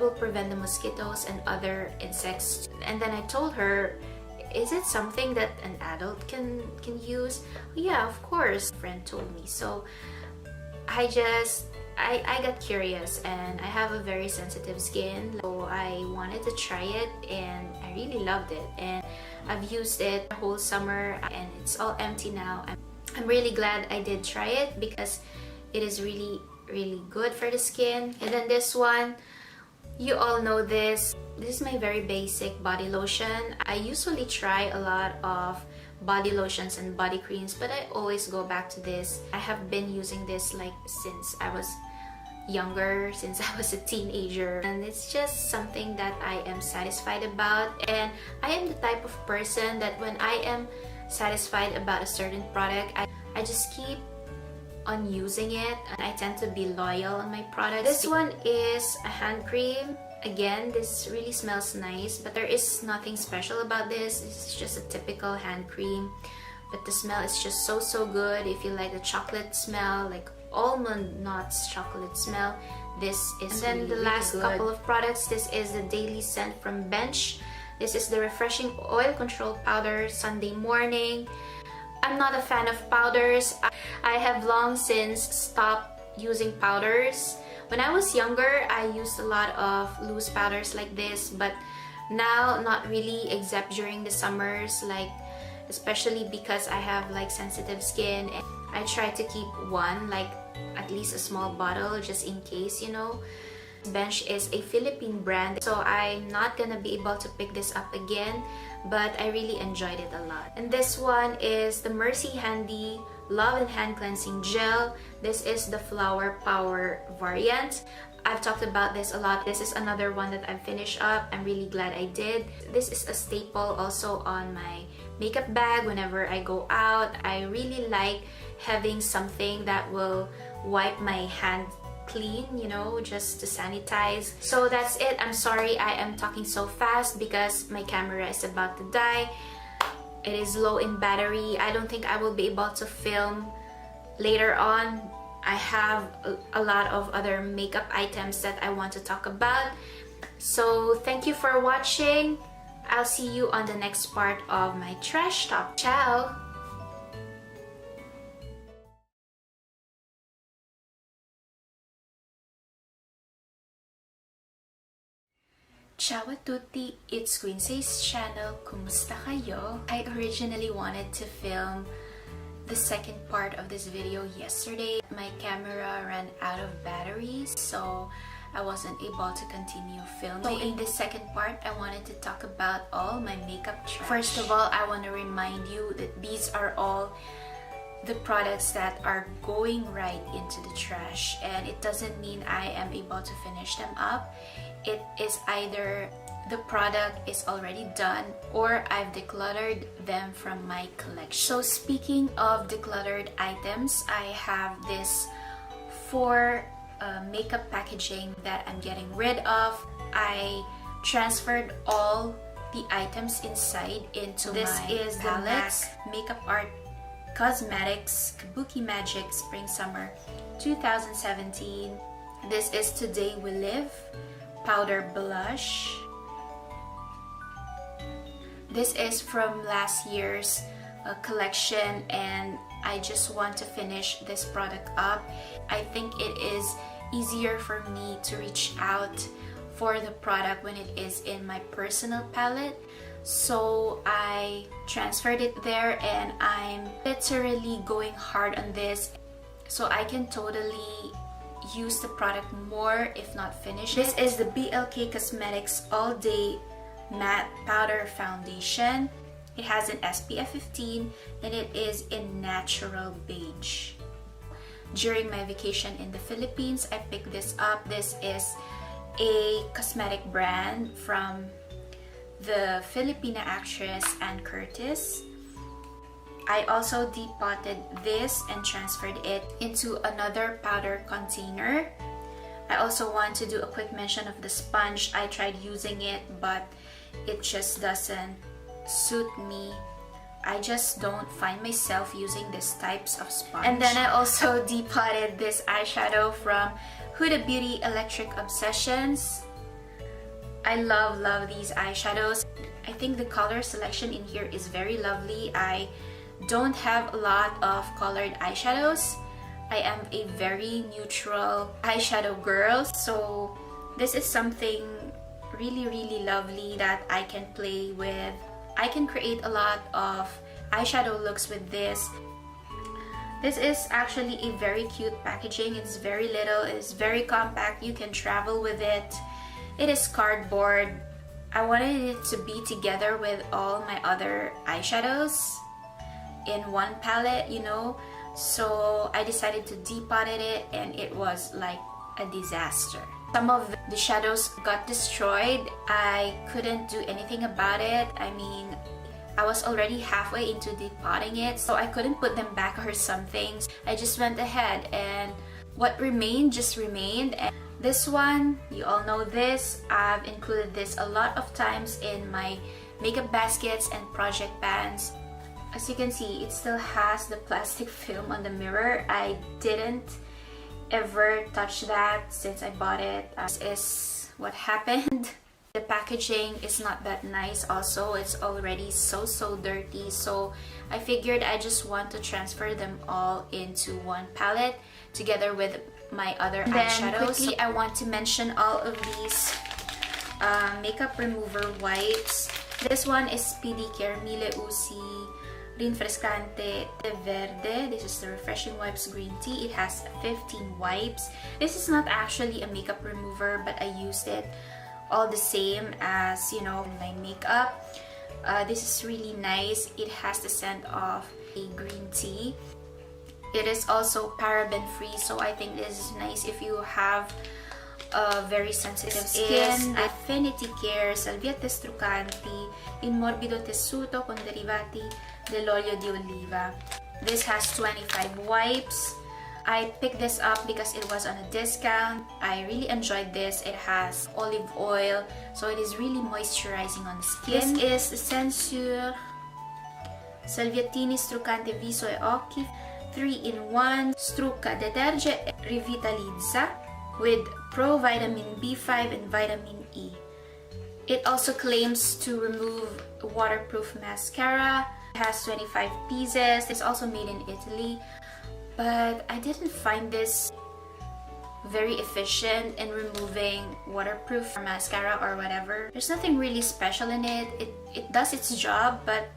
will prevent the mosquitoes and other insects. And then I told her, is it something that an adult can use? Yeah, of course, a friend told me. So I got curious, and I have a very sensitive skin, so I wanted to try it, and I really loved it. And I've used it the whole summer, and it's all empty now. I'm really glad I did try it because it is really good for the skin. And then this one, you all know this. This is my very basic body lotion. I usually try a lot of body lotions and body creams, but I always go back to this. I have been using this like since I was younger, since I was a teenager, and it's just something that I am satisfied about. And I am the type of person that when I am satisfied about a certain product, I just keep on using it, and I tend to be loyal on my products. This one is a hand cream. Again, this really smells nice, but there is nothing special about this. It's just a typical hand cream, but the smell is just so good. If you like the chocolate smell, like almond nuts chocolate smell, this is. And then really, the last couple of products, this is the daily scent from Bench. This is the refreshing oil control powder Sunday morning. I'm not a fan of powders. I have long since stopped using powders. When I was younger, I used a lot of loose powders like this, but now not really, except during the summers, like especially because I have like sensitive skin. And I try to keep one, like at least a small bottle, just in case, you know. Bench is a Philippine brand, so I'm not gonna be able to pick this up again, but I really enjoyed it a lot. And this one is the Mercy Handy Love and Hand Cleansing Gel. This is the Flower Power variant. I've talked about this a lot. This is another one that I've finished up. I'm really glad I did. This is a staple also on my makeup bag whenever I go out. I really like having something that will wipe my hand clean, you know, just to sanitize. So that's it. I'm sorry I am talking so fast because my camera is about to die. It is low in battery. I don't think I will be able to film later on. I have a lot of other makeup items that I want to talk about. So thank you for watching. I'll see you on the next part of my trash talk. Ciao! Ciao a tutti, it's Kquinze's channel. Kumusta kayo? I originally wanted to film the second part of this video yesterday. My camera ran out of batteries, so I wasn't able to continue filming. So in this second part, I wanted to talk about all my makeup trash. First of all, I want to remind you that these are all the products that are going right into the trash, and it doesn't mean I am able to finish them up. It is either the product is already done or I've decluttered them from my collection. So speaking of decluttered items, I have this 4 makeup packaging that I'm getting rid of. I transferred all the items inside into this is the MAC Makeup Art Cosmetics Kabuki Magic Spring Summer 2017. This is Today We Live Powder Blush. This is from last year's collection, and I just want to finish this product up. I think it is easier for me to reach out for the product when it is in my personal palette. So I transferred it there, and I'm literally going hard on this so I can totally use the product more, if not finish it. This is the BLK Cosmetics All Day Matte Powder Foundation. It has an SPF 15 and it is in natural beige. During my vacation in the Philippines, I picked this up. This is a cosmetic brand from the Filipina actress Ann Curtis. I also depotted this and transferred it into another powder container. I also want to do a quick mention of the sponge. I tried using it, but it just doesn't suit me. I just don't find myself using these types of sponge. And then I also depotted this eyeshadow from Huda Beauty Electric Obsessions. I love these eyeshadows. I think the color selection in here is very lovely. I don't have a lot of colored eyeshadows. I am a very neutral eyeshadow girl, so this is something really lovely that I can play with. I can create a lot of eyeshadow looks with this. This is actually a very cute packaging. It's very little, it's very compact, you can travel with it. It is cardboard. I wanted it to be together with all my other eyeshadows in one palette, you know, so I decided to depot it, and it was like a disaster. Some of the shadows got destroyed. I couldn't do anything about it. I mean, I was already halfway into depotting it, so I couldn't put them back or something. I just went ahead, and what remained just remained. And this one, you all know this. I've included this a lot of times in my makeup baskets and project pans. As you can see, it still has the plastic film on the mirror. I didn't ever touch that since I bought it. This is what happened. The packaging is not that nice also. It's already so dirty. So I figured I just want to transfer them all into one palette together with my other eyeshadows. Quickly, I want to mention all of these makeup remover wipes. This one is Speedy Care Mille Usi Rinfrescante Te Verde. This is the Refreshing Wipes Green Tea. It has 15 wipes. This is not actually a makeup remover, but I used it all the same as, you know, my makeup. This is really nice. It has the scent of a green tea. It is also paraben free, so I think this is nice if you have a very sensitive skin. Affinity Care Salviette Struccanti in Morbido Tessuto con derivati dell'olio di oliva. This has 25 wipes. I picked this up because it was on a discount. I really enjoyed this. It has olive oil, so it is really moisturizing on the skin. This is Censure Salviettini Struccante Viso e Occhi 3-in-1 Strucca Deterge e Rivitalizza with Pro Vitamin B5 and Vitamin E. It also claims to remove waterproof mascara. It has 25 pieces. It's also made in Italy, but I didn't find this very efficient in removing waterproof mascara or whatever. There's nothing really special in it. It does its job, but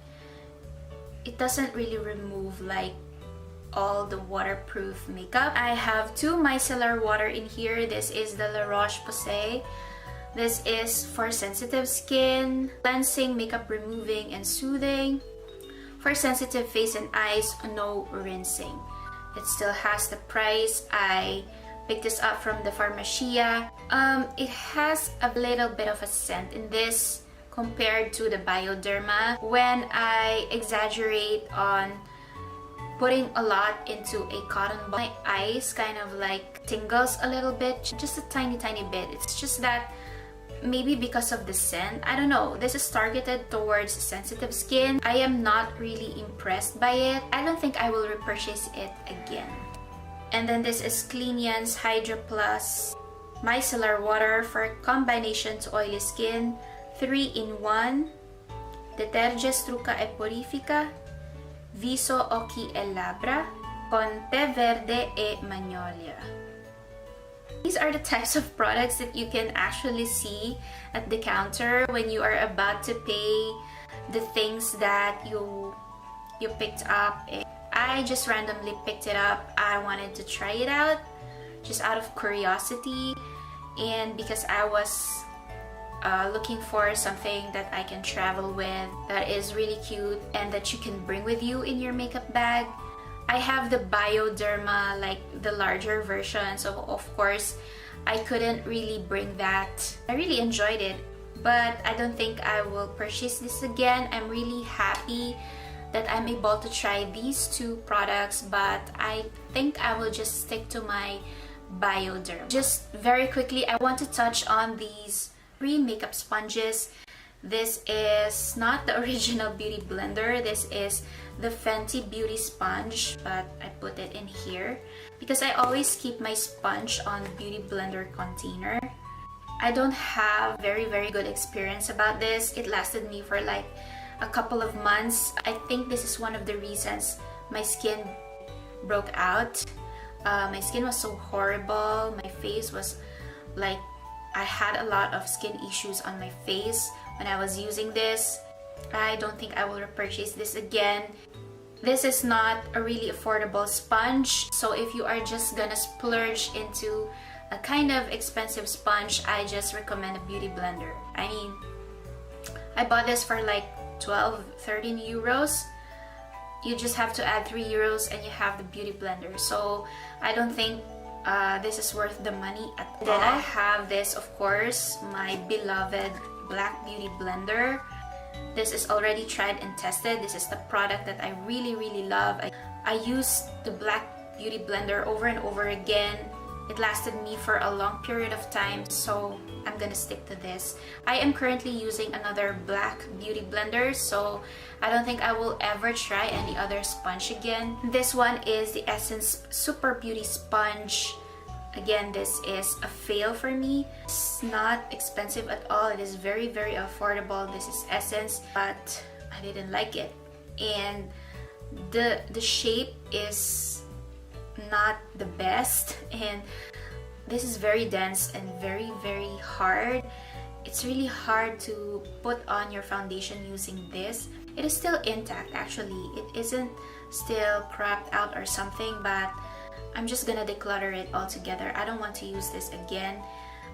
it doesn't really remove like all the waterproof makeup. I have 2 micellar water in here. This is the La Roche-Posay. This is for sensitive skin, cleansing, makeup removing, and soothing. For sensitive face and eyes, no rinsing. It still has the price. I picked this up from the Pharmacia. It has a little bit of a scent in this compared to the Bioderma. When I exaggerate on putting a lot into a cotton ball, my eyes kind of like tingles a little bit, just a tiny bit. It's just that maybe because of the scent, I don't know. This is targeted towards sensitive skin. I am not really impressed by it. I don't think I will repurchase it again. And then this is Kquinze Hydra Plus Micellar Water for combination to oily skin, 3-in-1, Deterge Strucca e Purifica, Viso, Occhi e Labbra, con Té Verde e Magnolia. These are the types of products that you can actually see at the counter when you are about to pay the things that you picked up. I just randomly picked it up. I wanted to try it out just out of curiosity, and because I was looking for something that I can travel with that is really cute and that you can bring with you in your makeup bag. I have the Bioderma, like the larger version, so of course I couldn't really bring that. I really enjoyed it, but I don't think I will purchase this again. I'm really happy that I'm able to try these two products, but I think I will just stick to my Bioderma. Just very quickly, I want to touch on these 3 makeup sponges. This is not the original Beauty Blender. This is the Fenty Beauty Sponge, but I put it in here because I always keep my sponge on the Beauty Blender container. I don't have very good experience about this. It lasted me for like a couple of months. I think this is one of the reasons my skin broke out. My skin was so horrible. My face was like, I had a lot of skin issues on my face when I was using this. I don't think I will repurchase this again. This is not a really affordable sponge, so if you are just gonna splurge into a kind of expensive sponge, I just recommend a Beauty Blender. I mean, I bought this for like 12-13 euros. You just have to add 3 euros and you have the Beauty Blender. So I don't think this is worth the money at all. Then I have this, of course, my beloved Black Beauty Blender. This is already tried and tested. This is the product that I really love. I used the Black Beauty Blender over and over again. It lasted me for a long period of time, so I'm gonna stick to this. I am currently using another Black Beauty Blender, so I don't think I will ever try any other sponge again. This one is the Essence Super Beauty Sponge. Again, this is a fail for me. It's not expensive at all. It is very affordable. This is Essence, but I didn't like it. And the shape is not the best, and this is very dense and very hard. It's really hard to put on your foundation using this. It is still intact actually. It isn't still cracked out or something, but I'm just gonna declutter it altogether. I don't want to use this again.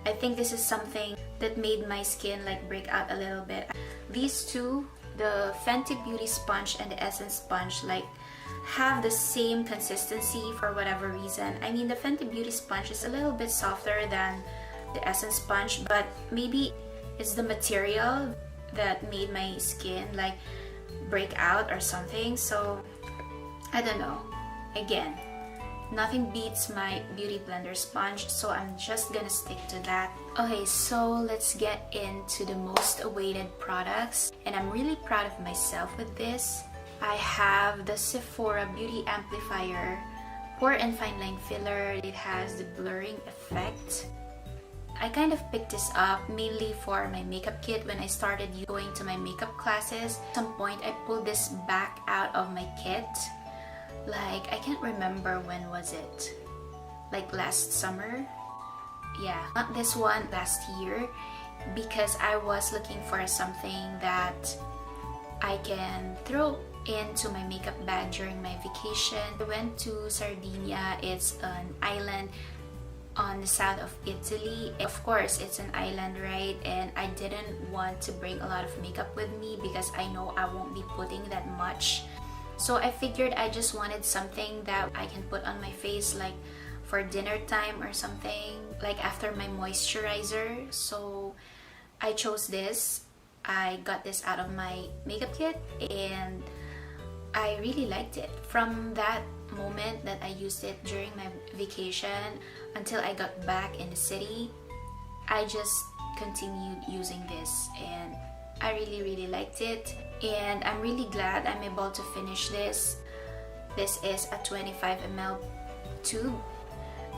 I think this is something that made my skin like break out a little bit. These two, the Fenty Beauty Sponge and the Essence Sponge, like have the same consistency for whatever reason. I mean, the Fenty Beauty Sponge is a little bit softer than the Essence Sponge, but maybe it's the material that made my skin like break out or something. So I don't know. Again, nothing beats my Beauty Blender sponge, so I'm just gonna stick to that. Okay, so let's get into the most awaited products, and I'm really proud of myself with this. I have the Sephora Beauty Amplifier Pore and Fine Line Filler. It has the blurring effect. I kind of picked this up mainly for my makeup kit when I started going to my makeup classes. At some point, I pulled this back out of my kit. Like, I can't remember when was it. Like last summer? Yeah, not this one, last year. Because I was looking for something that I can throw into my makeup bag during my vacation. I went to Sardinia. It's an island on the south of Italy. Of course, it's an island, right? And I didn't want to bring a lot of makeup with me because I know I won't be putting that much. So I figured I just wanted something that I can put on my face like for dinner time or something, like after my moisturizer. So I chose this. I got this out of my makeup kit and I really liked it. From that moment that I used it during my vacation until I got back in the city, I just continued using this and I really liked it, and I'm really glad I'm able to finish this. This is a 25 ml tube.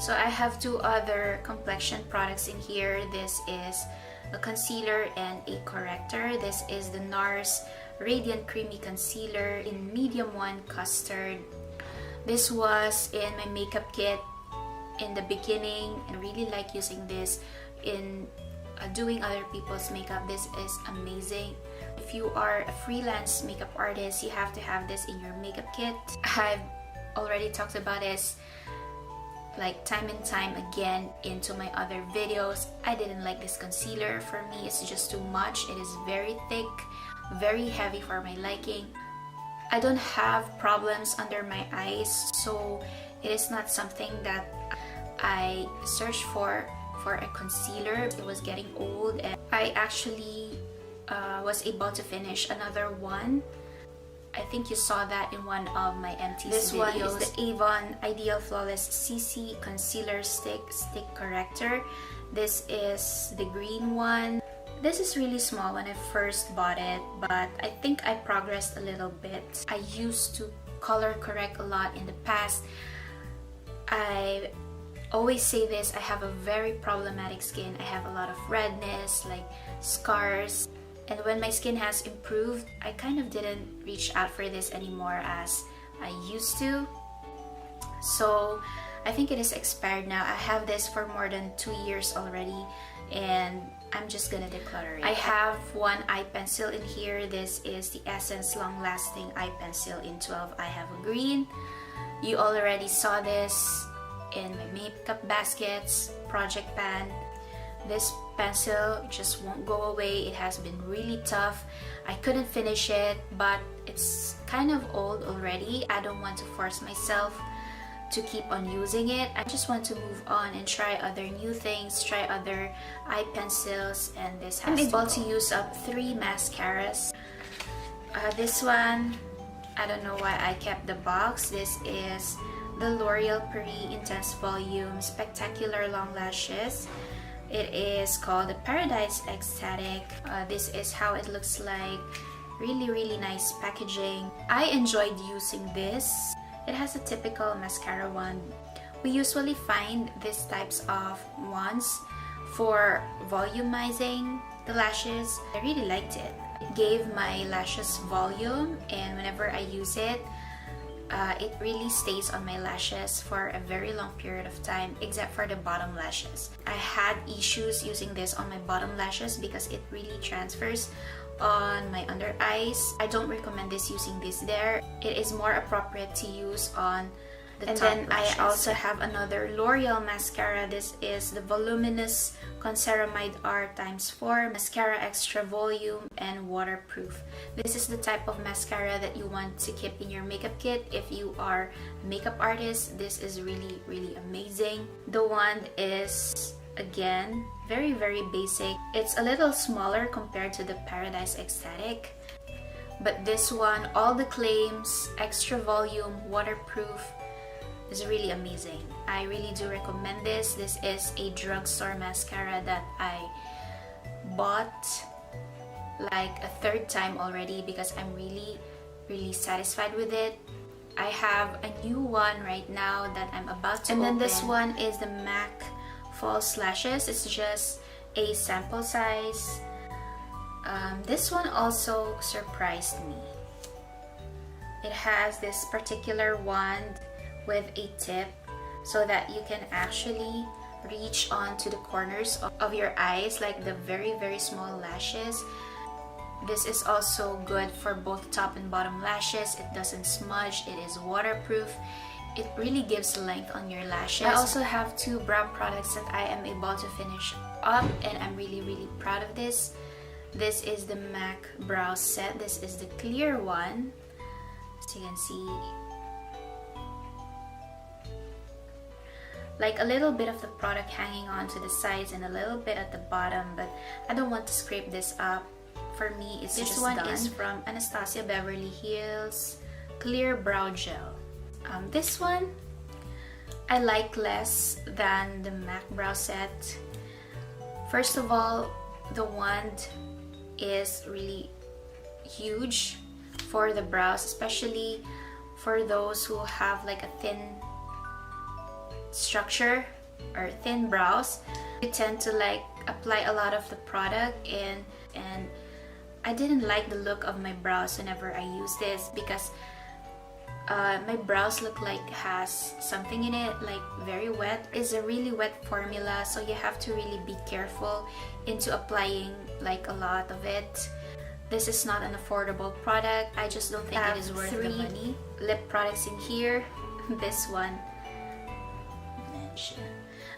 So I have two other complexion products in here. This is a concealer and a corrector. This is the NARS Radiant Creamy Concealer in medium 1 custard. This was in my makeup kit in the beginning. I really like using this in doing other people's makeup. This is amazing. If you are a freelance makeup artist, you have to have this in your makeup kit. I've already talked about this like time and time again into my other videos. I didn't like this concealer. For me, it's just too much. It is very thick, very heavy for my liking. I don't have problems under my eyes, so it is not something that I searched for a concealer. It was getting old and I actually was able to finish another one. I think you saw that in one of my empties videos. This one is the Avon Ideal Flawless CC Concealer Stick Corrector. This is the green one. This is really small when I first bought it, but I think I progressed a little bit. I used to color correct a lot in the past. I always say this, I have a very problematic skin. I have a lot of redness, like scars. And when my skin has improved, I kind of didn't reach out for this anymore as I used to. So I think it is expired now. I have this for more than 2 years already and I'm just gonna declutter it. I have one eye pencil in here. This is the Essence Long Lasting Eye Pencil in 12. I have a green. You already saw this in my makeup baskets, project pan. This pencil just won't go away. It has been really tough. I couldn't finish it, but it's kind of old already. I don't want to force myself to keep on using it. I just want to move on and try other new things, try other eye pencils, and this has I'm able to use up 3 mascaras. This one, I don't know why I kept the box. This is the L'Oreal Paris Intense Volume Spectacular Long Lashes. It is called the Paradise Ecstatic. This is how it looks like. Really nice packaging. I enjoyed using this. It has a typical mascara wand. We usually find these types of wands for volumizing the lashes. I really liked it. It gave my lashes volume, and whenever I use it, it really stays on my lashes for a very long period of time, except for the bottom lashes. I had issues using this on my bottom lashes because it really transfers on my under eyes. I don't recommend this using this there. It is more appropriate to use on the top lashes. And then I also have another L'Oreal mascara. This is the Voluminous Conceramide R x4 Mascara Extra Volume and Waterproof. This is the type of mascara that you want to keep in your makeup kit. If you are a makeup artist, this is really amazing. The wand is, again, very basic. It's a little smaller compared to the Paradise Ecstatic. But this one, all the claims, extra volume, waterproof, is really amazing. I really do recommend this. This is a drugstore mascara that I bought like a 3rd time already because I'm really satisfied with it. I have a new one right now that I'm about to open. And then this one is the MAC False Lashes. It's just a sample size. This one also surprised me. It has this particular wand with a tip so that you can actually reach onto the corners of your eyes, like the very small lashes. This is also good for both top and bottom lashes. It doesn't smudge. It is waterproof. it really gives length on your lashes. I also have 2 brow products that I am able to finish up, and I'm really proud of this. This is the MAC brow set. This is the clear one. As you can see, like a little bit of the product hanging on to the sides and a little bit at the bottom, but I don't want to scrape this up. For me, it's just done. This one is from Anastasia Beverly Hills Clear Brow Gel. This one I like less than the MAC brow set. First of all, the wand is really huge for the brows, especially for those who have like a thin structure or thin brows. You tend to like apply a lot of the product, and I didn't like the look of my brows whenever I use this, because my brows look like has something in it, like very wet. It's a really wet formula, so you have to really be careful into applying like a lot of it. This is not an affordable product. I just don't think it is worth the money. Lip products in here. This one.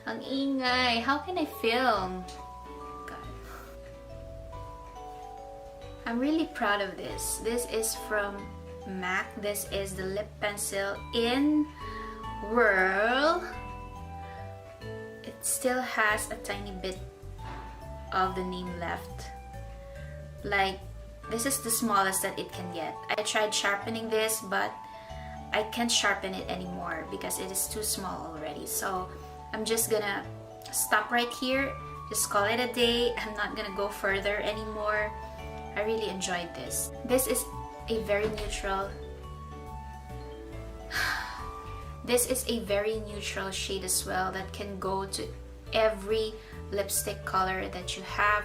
Ang ingay. How can I film? God. I'm really proud of this. This is from MAC. This is the lip pencil in Whirl. It still has a tiny bit of the name left. Like, this is the smallest that it can get. I tried sharpening this, but I can't sharpen it anymore because it is too small already. So I'm just gonna stop right here, just call it a day. I'm not gonna go further anymore. I really enjoyed this. This is a very neutral this is a very neutral shade as well that can go to every lipstick color that you have.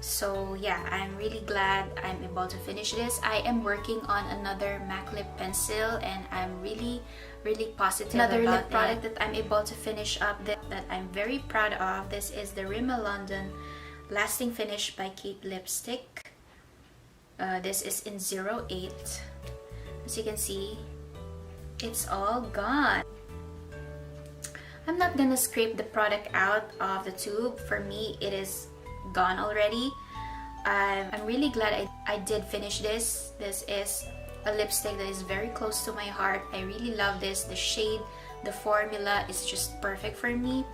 So yeah, I'm really glad I'm able to finish this. I am working on another MAC lip pencil, and I'm really positive another about lip product that I'm able to finish up that I'm very proud of. This is the Rimmel London Lasting Finish by Kate lipstick. This is in 08. As you can see, it's all gone. I'm not gonna scrape the product out of the tube. For me, it is gone already. I'm really glad I did finish this. This is a lipstick that is very close to my heart. I really love this. The shade, the formula is just perfect for me.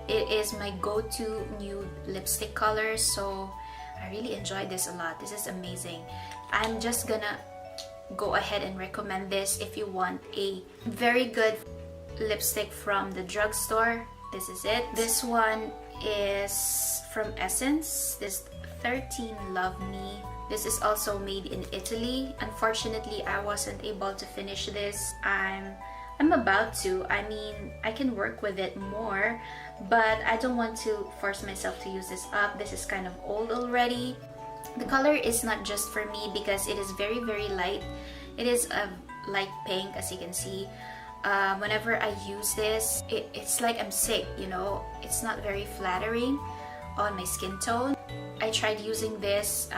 It is my go-to nude lipstick color, so I really enjoyed this a lot. This is amazing. I'm just gonna go ahead and recommend this if you want a very good lipstick from the drugstore. This is it. This one is from Essence. This 13 Love Me. This is also made in Italy. Unfortunately, I wasn't able to finish this. I'm about to. I mean, I can work with it more, but I don't want to force myself to use this up. This is kind of old already. The color is not just for me because it is very light. It is a light pink, as you can see. Whenever I use this, it's like I'm sick, you know. It's not very flattering on my skin tone. I tried using this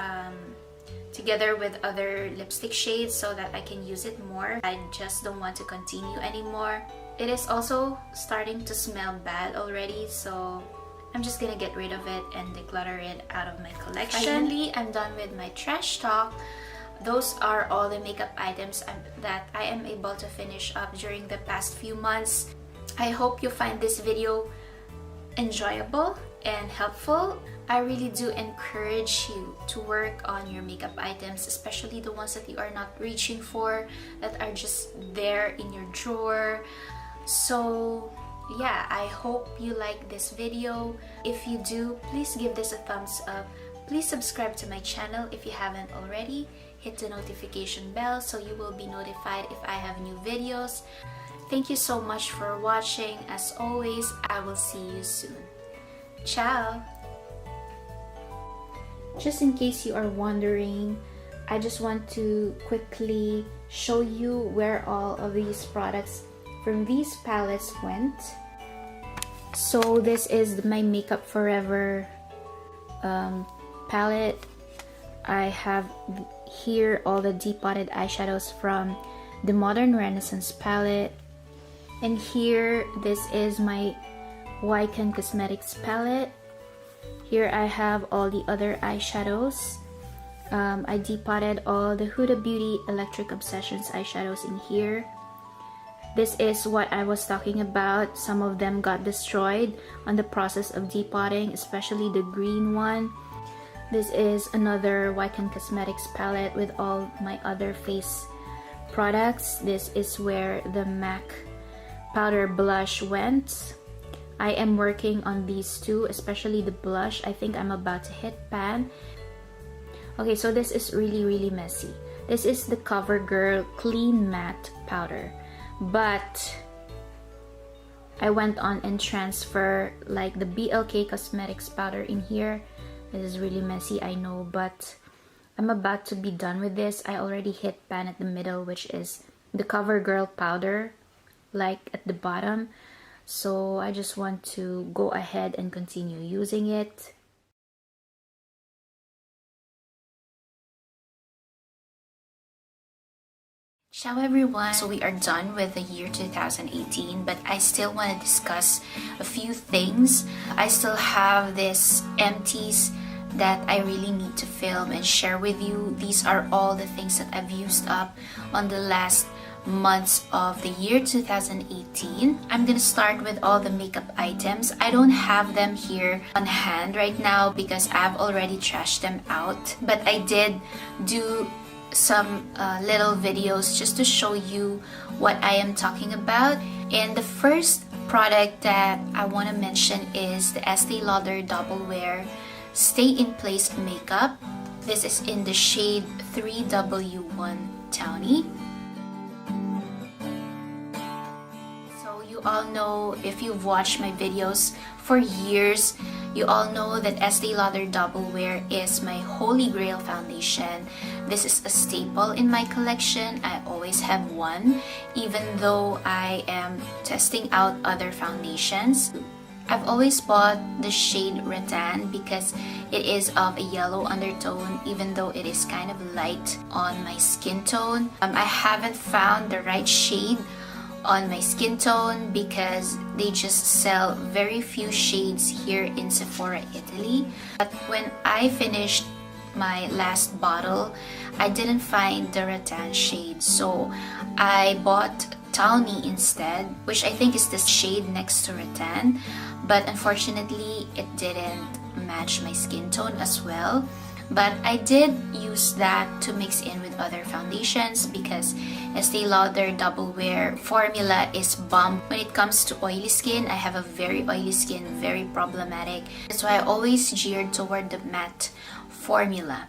together with other lipstick shades so that I can use it more. I just don't want to continue anymore. It is also starting to smell bad already, so I'm just gonna get rid of it and declutter it out of my collection. Finally, I'm done with my trash talk. Those are all the makeup items that I am able to finish up during the past few months. I hope you find this video enjoyable and helpful. I really do encourage you to work on your makeup items, especially the ones that you are not reaching for, that are just there in your drawer. So yeah, I hope you like this video. If you do, please give this a thumbs up. Please subscribe to my channel if you haven't already. Hit the notification bell so you will be notified if I have new videos. Thank you so much for watching. As always, I will see you soon. Ciao! Just in case you are wondering, I just want to quickly show you where all of these products from these palettes went. So this is my Makeup Forever palette. I have here all the depotted eyeshadows from the Modern Renaissance palette. And here, this is my Kquinze Cosmetics palette. Here I have all the other eyeshadows. I depotted all the Huda Beauty Electric Obsessions eyeshadows in here. This is what I was talking about. Some of them got destroyed on the process of depotting, especially the green one. This is another Kquinze Cosmetics palette with all my other face products. This is where the MAC powder blush went. I am working on these two, especially the blush. I think I'm about to hit pan. Okay, so this is really messy. This is the CoverGirl Clean Matte Powder, but I went on and transfer like the BLK Cosmetics powder in here. This is really messy, I know, but I'm about to be done with this. I already hit pan at the middle, which is the CoverGirl powder, like at the bottom. So I just want to go ahead and continue using it. Ciao everyone! So we are done with the year 2018, but I still want to discuss a few things. I still have this empties that I really need to film and share with you. These are all the things that I've used up on the last months of the year 2018. I'm gonna start with all the makeup items. I don't have them here on hand right now because I've already trashed them out, but I did do some little videos just to show you what I am talking about. And the first product that I want to mention is the Estee Lauder Double Wear Stay in Place makeup. This is in the shade 3W1 Townie. So you all know, if you've watched my videos for years, you all know that Estee Lauder Double Wear is my holy grail foundation. This is a staple in my collection. I always have one, even though I am testing out other foundations. I've always bought the shade Rattan because it is of a yellow undertone, even though it is kind of light on my skin tone. I haven't found the right shade on my skin tone because they just sell very few shades here in Sephora, Italy. But when I finished my last bottle, I didn't find the Rattan shade, so I bought Townie instead, which I think is the shade next to Rattan, but unfortunately it didn't match my skin tone as well. But I did use that to mix in with other foundations because Estee Lauder Double Wear formula is bomb. When it comes to oily skin, I have a very oily skin, very problematic. That's why I always geared toward the matte formula.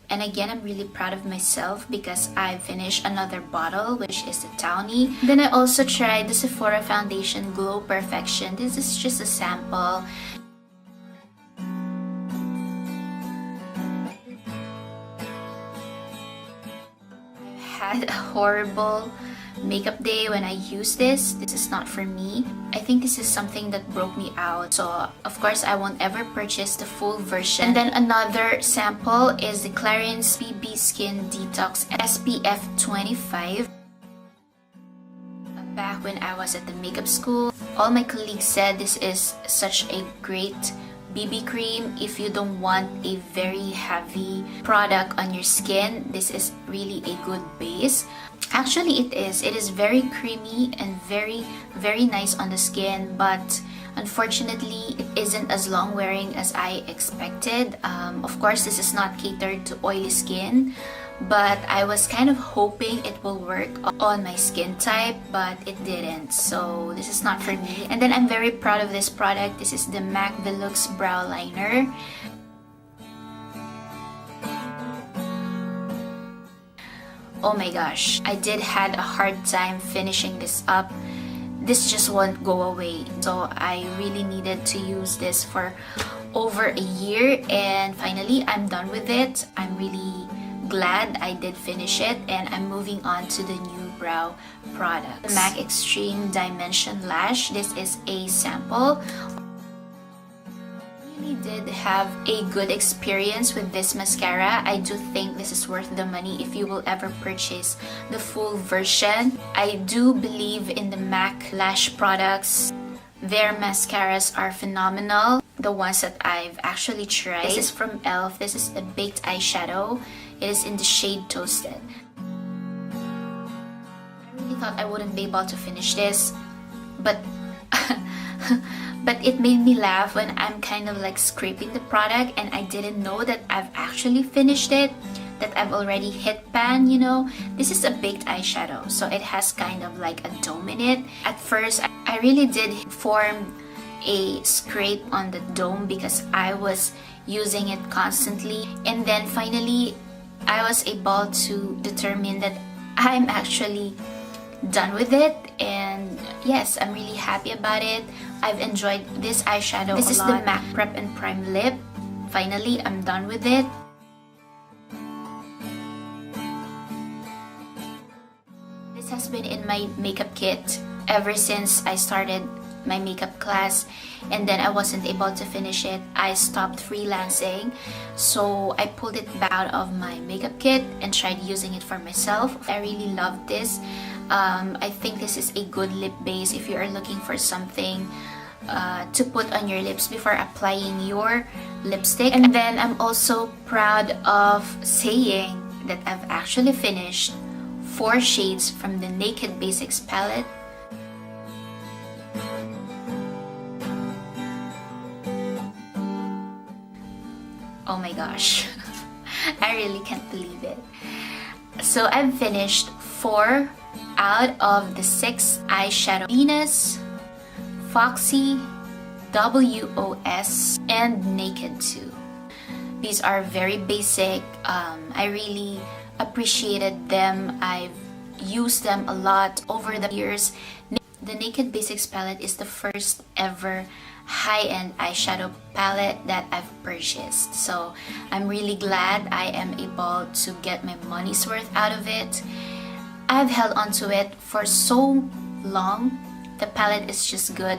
And again, I'm really proud of myself because I finished another bottle, which is the Townie. Then I also tried the Sephora Foundation Glow Perfection. This is just a sample. Had a horrible makeup day when I used this. This is not for me. I think this is something that broke me out. So of course I won't ever purchase the full version. And then another sample is the Kquinze BB Skin Detox SPF 25. Back when I was at the makeup school, all my colleagues said this is such a great BB cream if you don't want a very heavy product on your skin. This is really a good base. Actually, it is. It is very creamy and very nice on the skin, but unfortunately, it isn't as long wearing as I expected. Of course, this is not catered to oily skin, but I was kind of hoping it will work on my skin type, but it didn't. So this is not for me. And then I'm very proud of this product. This is the MAC Deluxe Brow Liner. Oh my gosh, I did had a hard time finishing this up. This just won't go away. So I really needed to use this for over a year, and finally I'm done with it. I'm really glad I did finish it, and I'm moving on to the new brow product. The MAC Extreme Dimension Lash. This is a sample. I did have a good experience with this mascara. I do think this is worth the money if you will ever purchase the full version. I do believe in the MAC Lash products. Their mascaras are phenomenal. The ones that I've actually tried. This is from e.l.f. This is a baked eyeshadow. It is in the shade Toasted. I really thought I wouldn't be able to finish this, but but it made me laugh when I'm kind of like scraping the product and I didn't know that I've actually finished it, that I've already hit pan, you know. This is a baked eyeshadow, so it has kind of like a dome in it. At first, I really did form a scrape on the dome because I was using it constantly, and then finally I was able to determine that I'm actually done with it, and yes, I'm really happy about it. I've enjoyed this eyeshadow a lot. This is the MAC Prep and Prime Lip. Finally, I'm done with it. This has been in my makeup kit ever since I started my makeup class, and then I wasn't able to finish it. I stopped freelancing, so I pulled it back out of my makeup kit and tried using it for myself. I really loved this. I think this is a good lip base if you are looking for something to put on your lips before applying your lipstick. And then I'm also proud of saying that I've actually finished 4 shades from the Naked Basics palette. Oh my gosh, I really can't believe it. So I've finished 4 out of the 6 eyeshadow: Venus, Foxy, WOS, and Naked 2. These are very basic. I really appreciated them. I've used them a lot over the years. The Naked Basics palette is the first ever high-end eyeshadow palette that I've purchased. So I'm really glad I am able to get my money's worth out of it. I've held onto it for so long. The palette is just good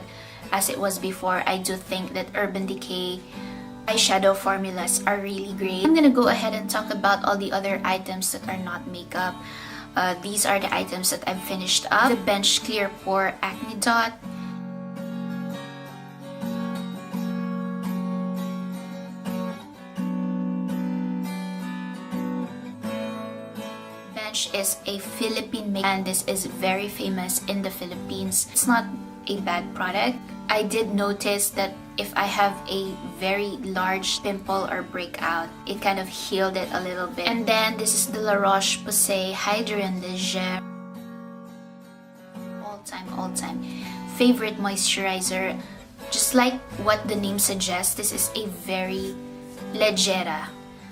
as it was before. I do think that Urban Decay eyeshadow formulas are really great. I'm gonna go ahead and talk about all the other items that are not makeup. These are the items that I've finished up. The Bench Clear Pore Acne Dot. Bench is a Philippine makeup, and this is very famous in the Philippines. It's not a bad product. I did notice that if I have a very large pimple or breakout, it kind of healed it a little bit. And then this is the La Roche-Posay Hydrogen Leger. All time favorite moisturizer. Just like what the name suggests, this is a very legera.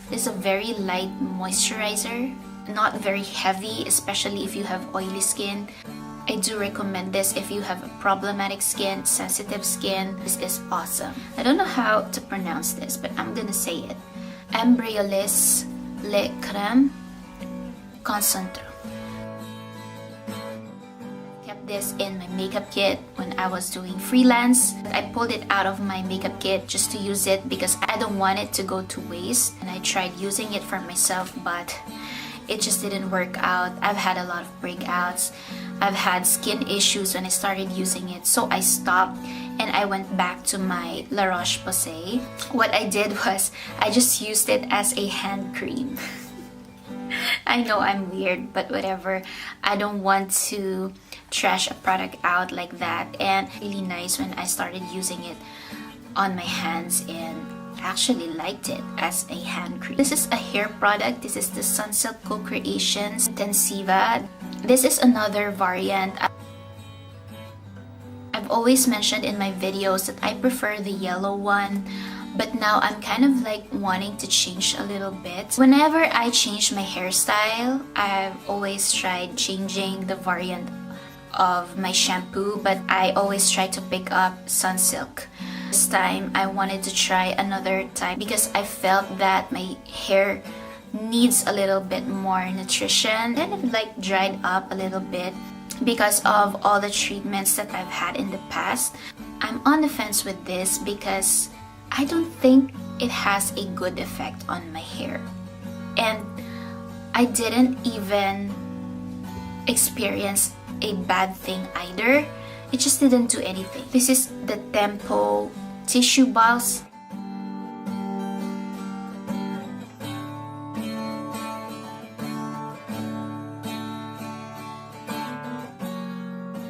This is a very light moisturizer, not very heavy, especially if you have oily skin. I do recommend this if you have a problematic skin, sensitive skin. This is awesome. I don't know how to pronounce this, but I'm gonna say it. Embryolisse Le Crème Concentré. Kept this in my makeup kit when I was doing freelance. I pulled it out of my makeup kit just to use it because I don't want it to go to waste. And I tried using it for myself, but it just didn't work out. I've had a lot of breakouts. I've had skin issues when I started using it, so I stopped and I went back to my La Roche-Posay. What I did was I just used it as a hand cream. I know I'm weird, but whatever. I don't want to trash a product out like that, and really nice when I started using it on my hands and actually liked it as a hand cream. This is a hair product. This is the Sunsilk Co-Creations Intensiva. This is another variant. I've always mentioned in my videos that I prefer the yellow one, but now I'm kind of like wanting to change a little bit. Whenever I change my hairstyle, I've always tried changing the variant of my shampoo, but I always try to pick up Sunsilk. This time I wanted to try another type because I felt that my hair needs a little bit more nutrition, and it like dried up a little bit because of all the treatments that I've had in the past. I'm on the fence with this because I don't think it has a good effect on my hair. And I didn't even experience a bad thing either. It just didn't do anything. This is the Tempo tissue balls.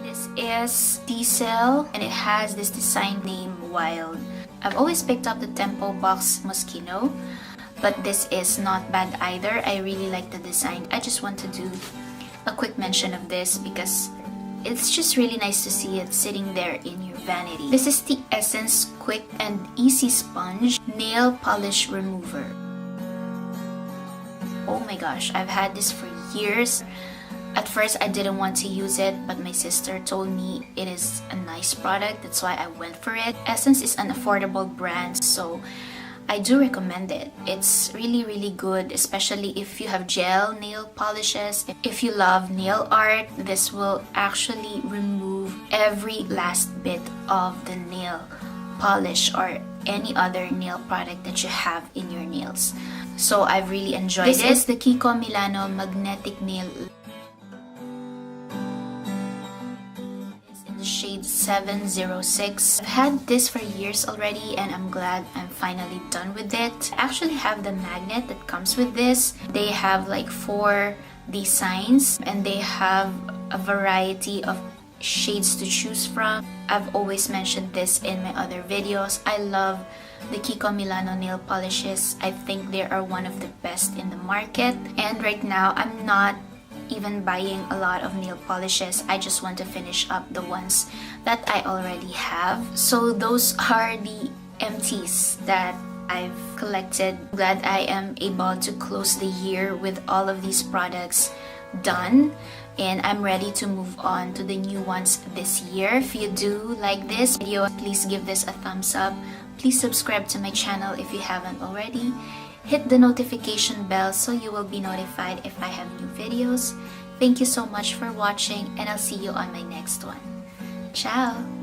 This is Diesel and it has this design name Wild. I've always picked up the Tempo box Moschino, but this is not bad either. I really like the design. I just want to do a quick mention of this because it's just really nice to see it sitting there in your vanity. This is the Essence Quick and Easy Sponge Nail Polish Remover. Oh my gosh, I've had this for years. At first I didn't want to use it, but my sister told me it is a nice product. That's why I went for it. Essence is an affordable brand, so I do recommend it. It's really good, especially if you have gel nail polishes. If you love nail art, this will actually remove every last bit of the nail polish or any other nail product that you have in your nails. So I've really enjoyed it. This is the Kiko Milano Magnetic Nail. It's in the shade 706. I've had this for years already and I'm glad I'm finally done with it. I actually have the magnet that comes with this. They have like 4 designs and they have a variety of shades to choose from. I've always mentioned this in my other videos. I love the Kiko Milano nail polishes. I think they are one of the best in the market. And right now, I'm not even buying a lot of nail polishes. I just want to finish up the ones that I already have. So those are the empties that I've collected. Glad I am able to close the year with all of these products done. And I'm ready to move on to the new ones this year. If you do like this video, please give this a thumbs up. Please subscribe to my channel if you haven't already. Hit the notification bell so you will be notified if I have new videos. Thank you so much for watching and I'll see you on my next one. Ciao!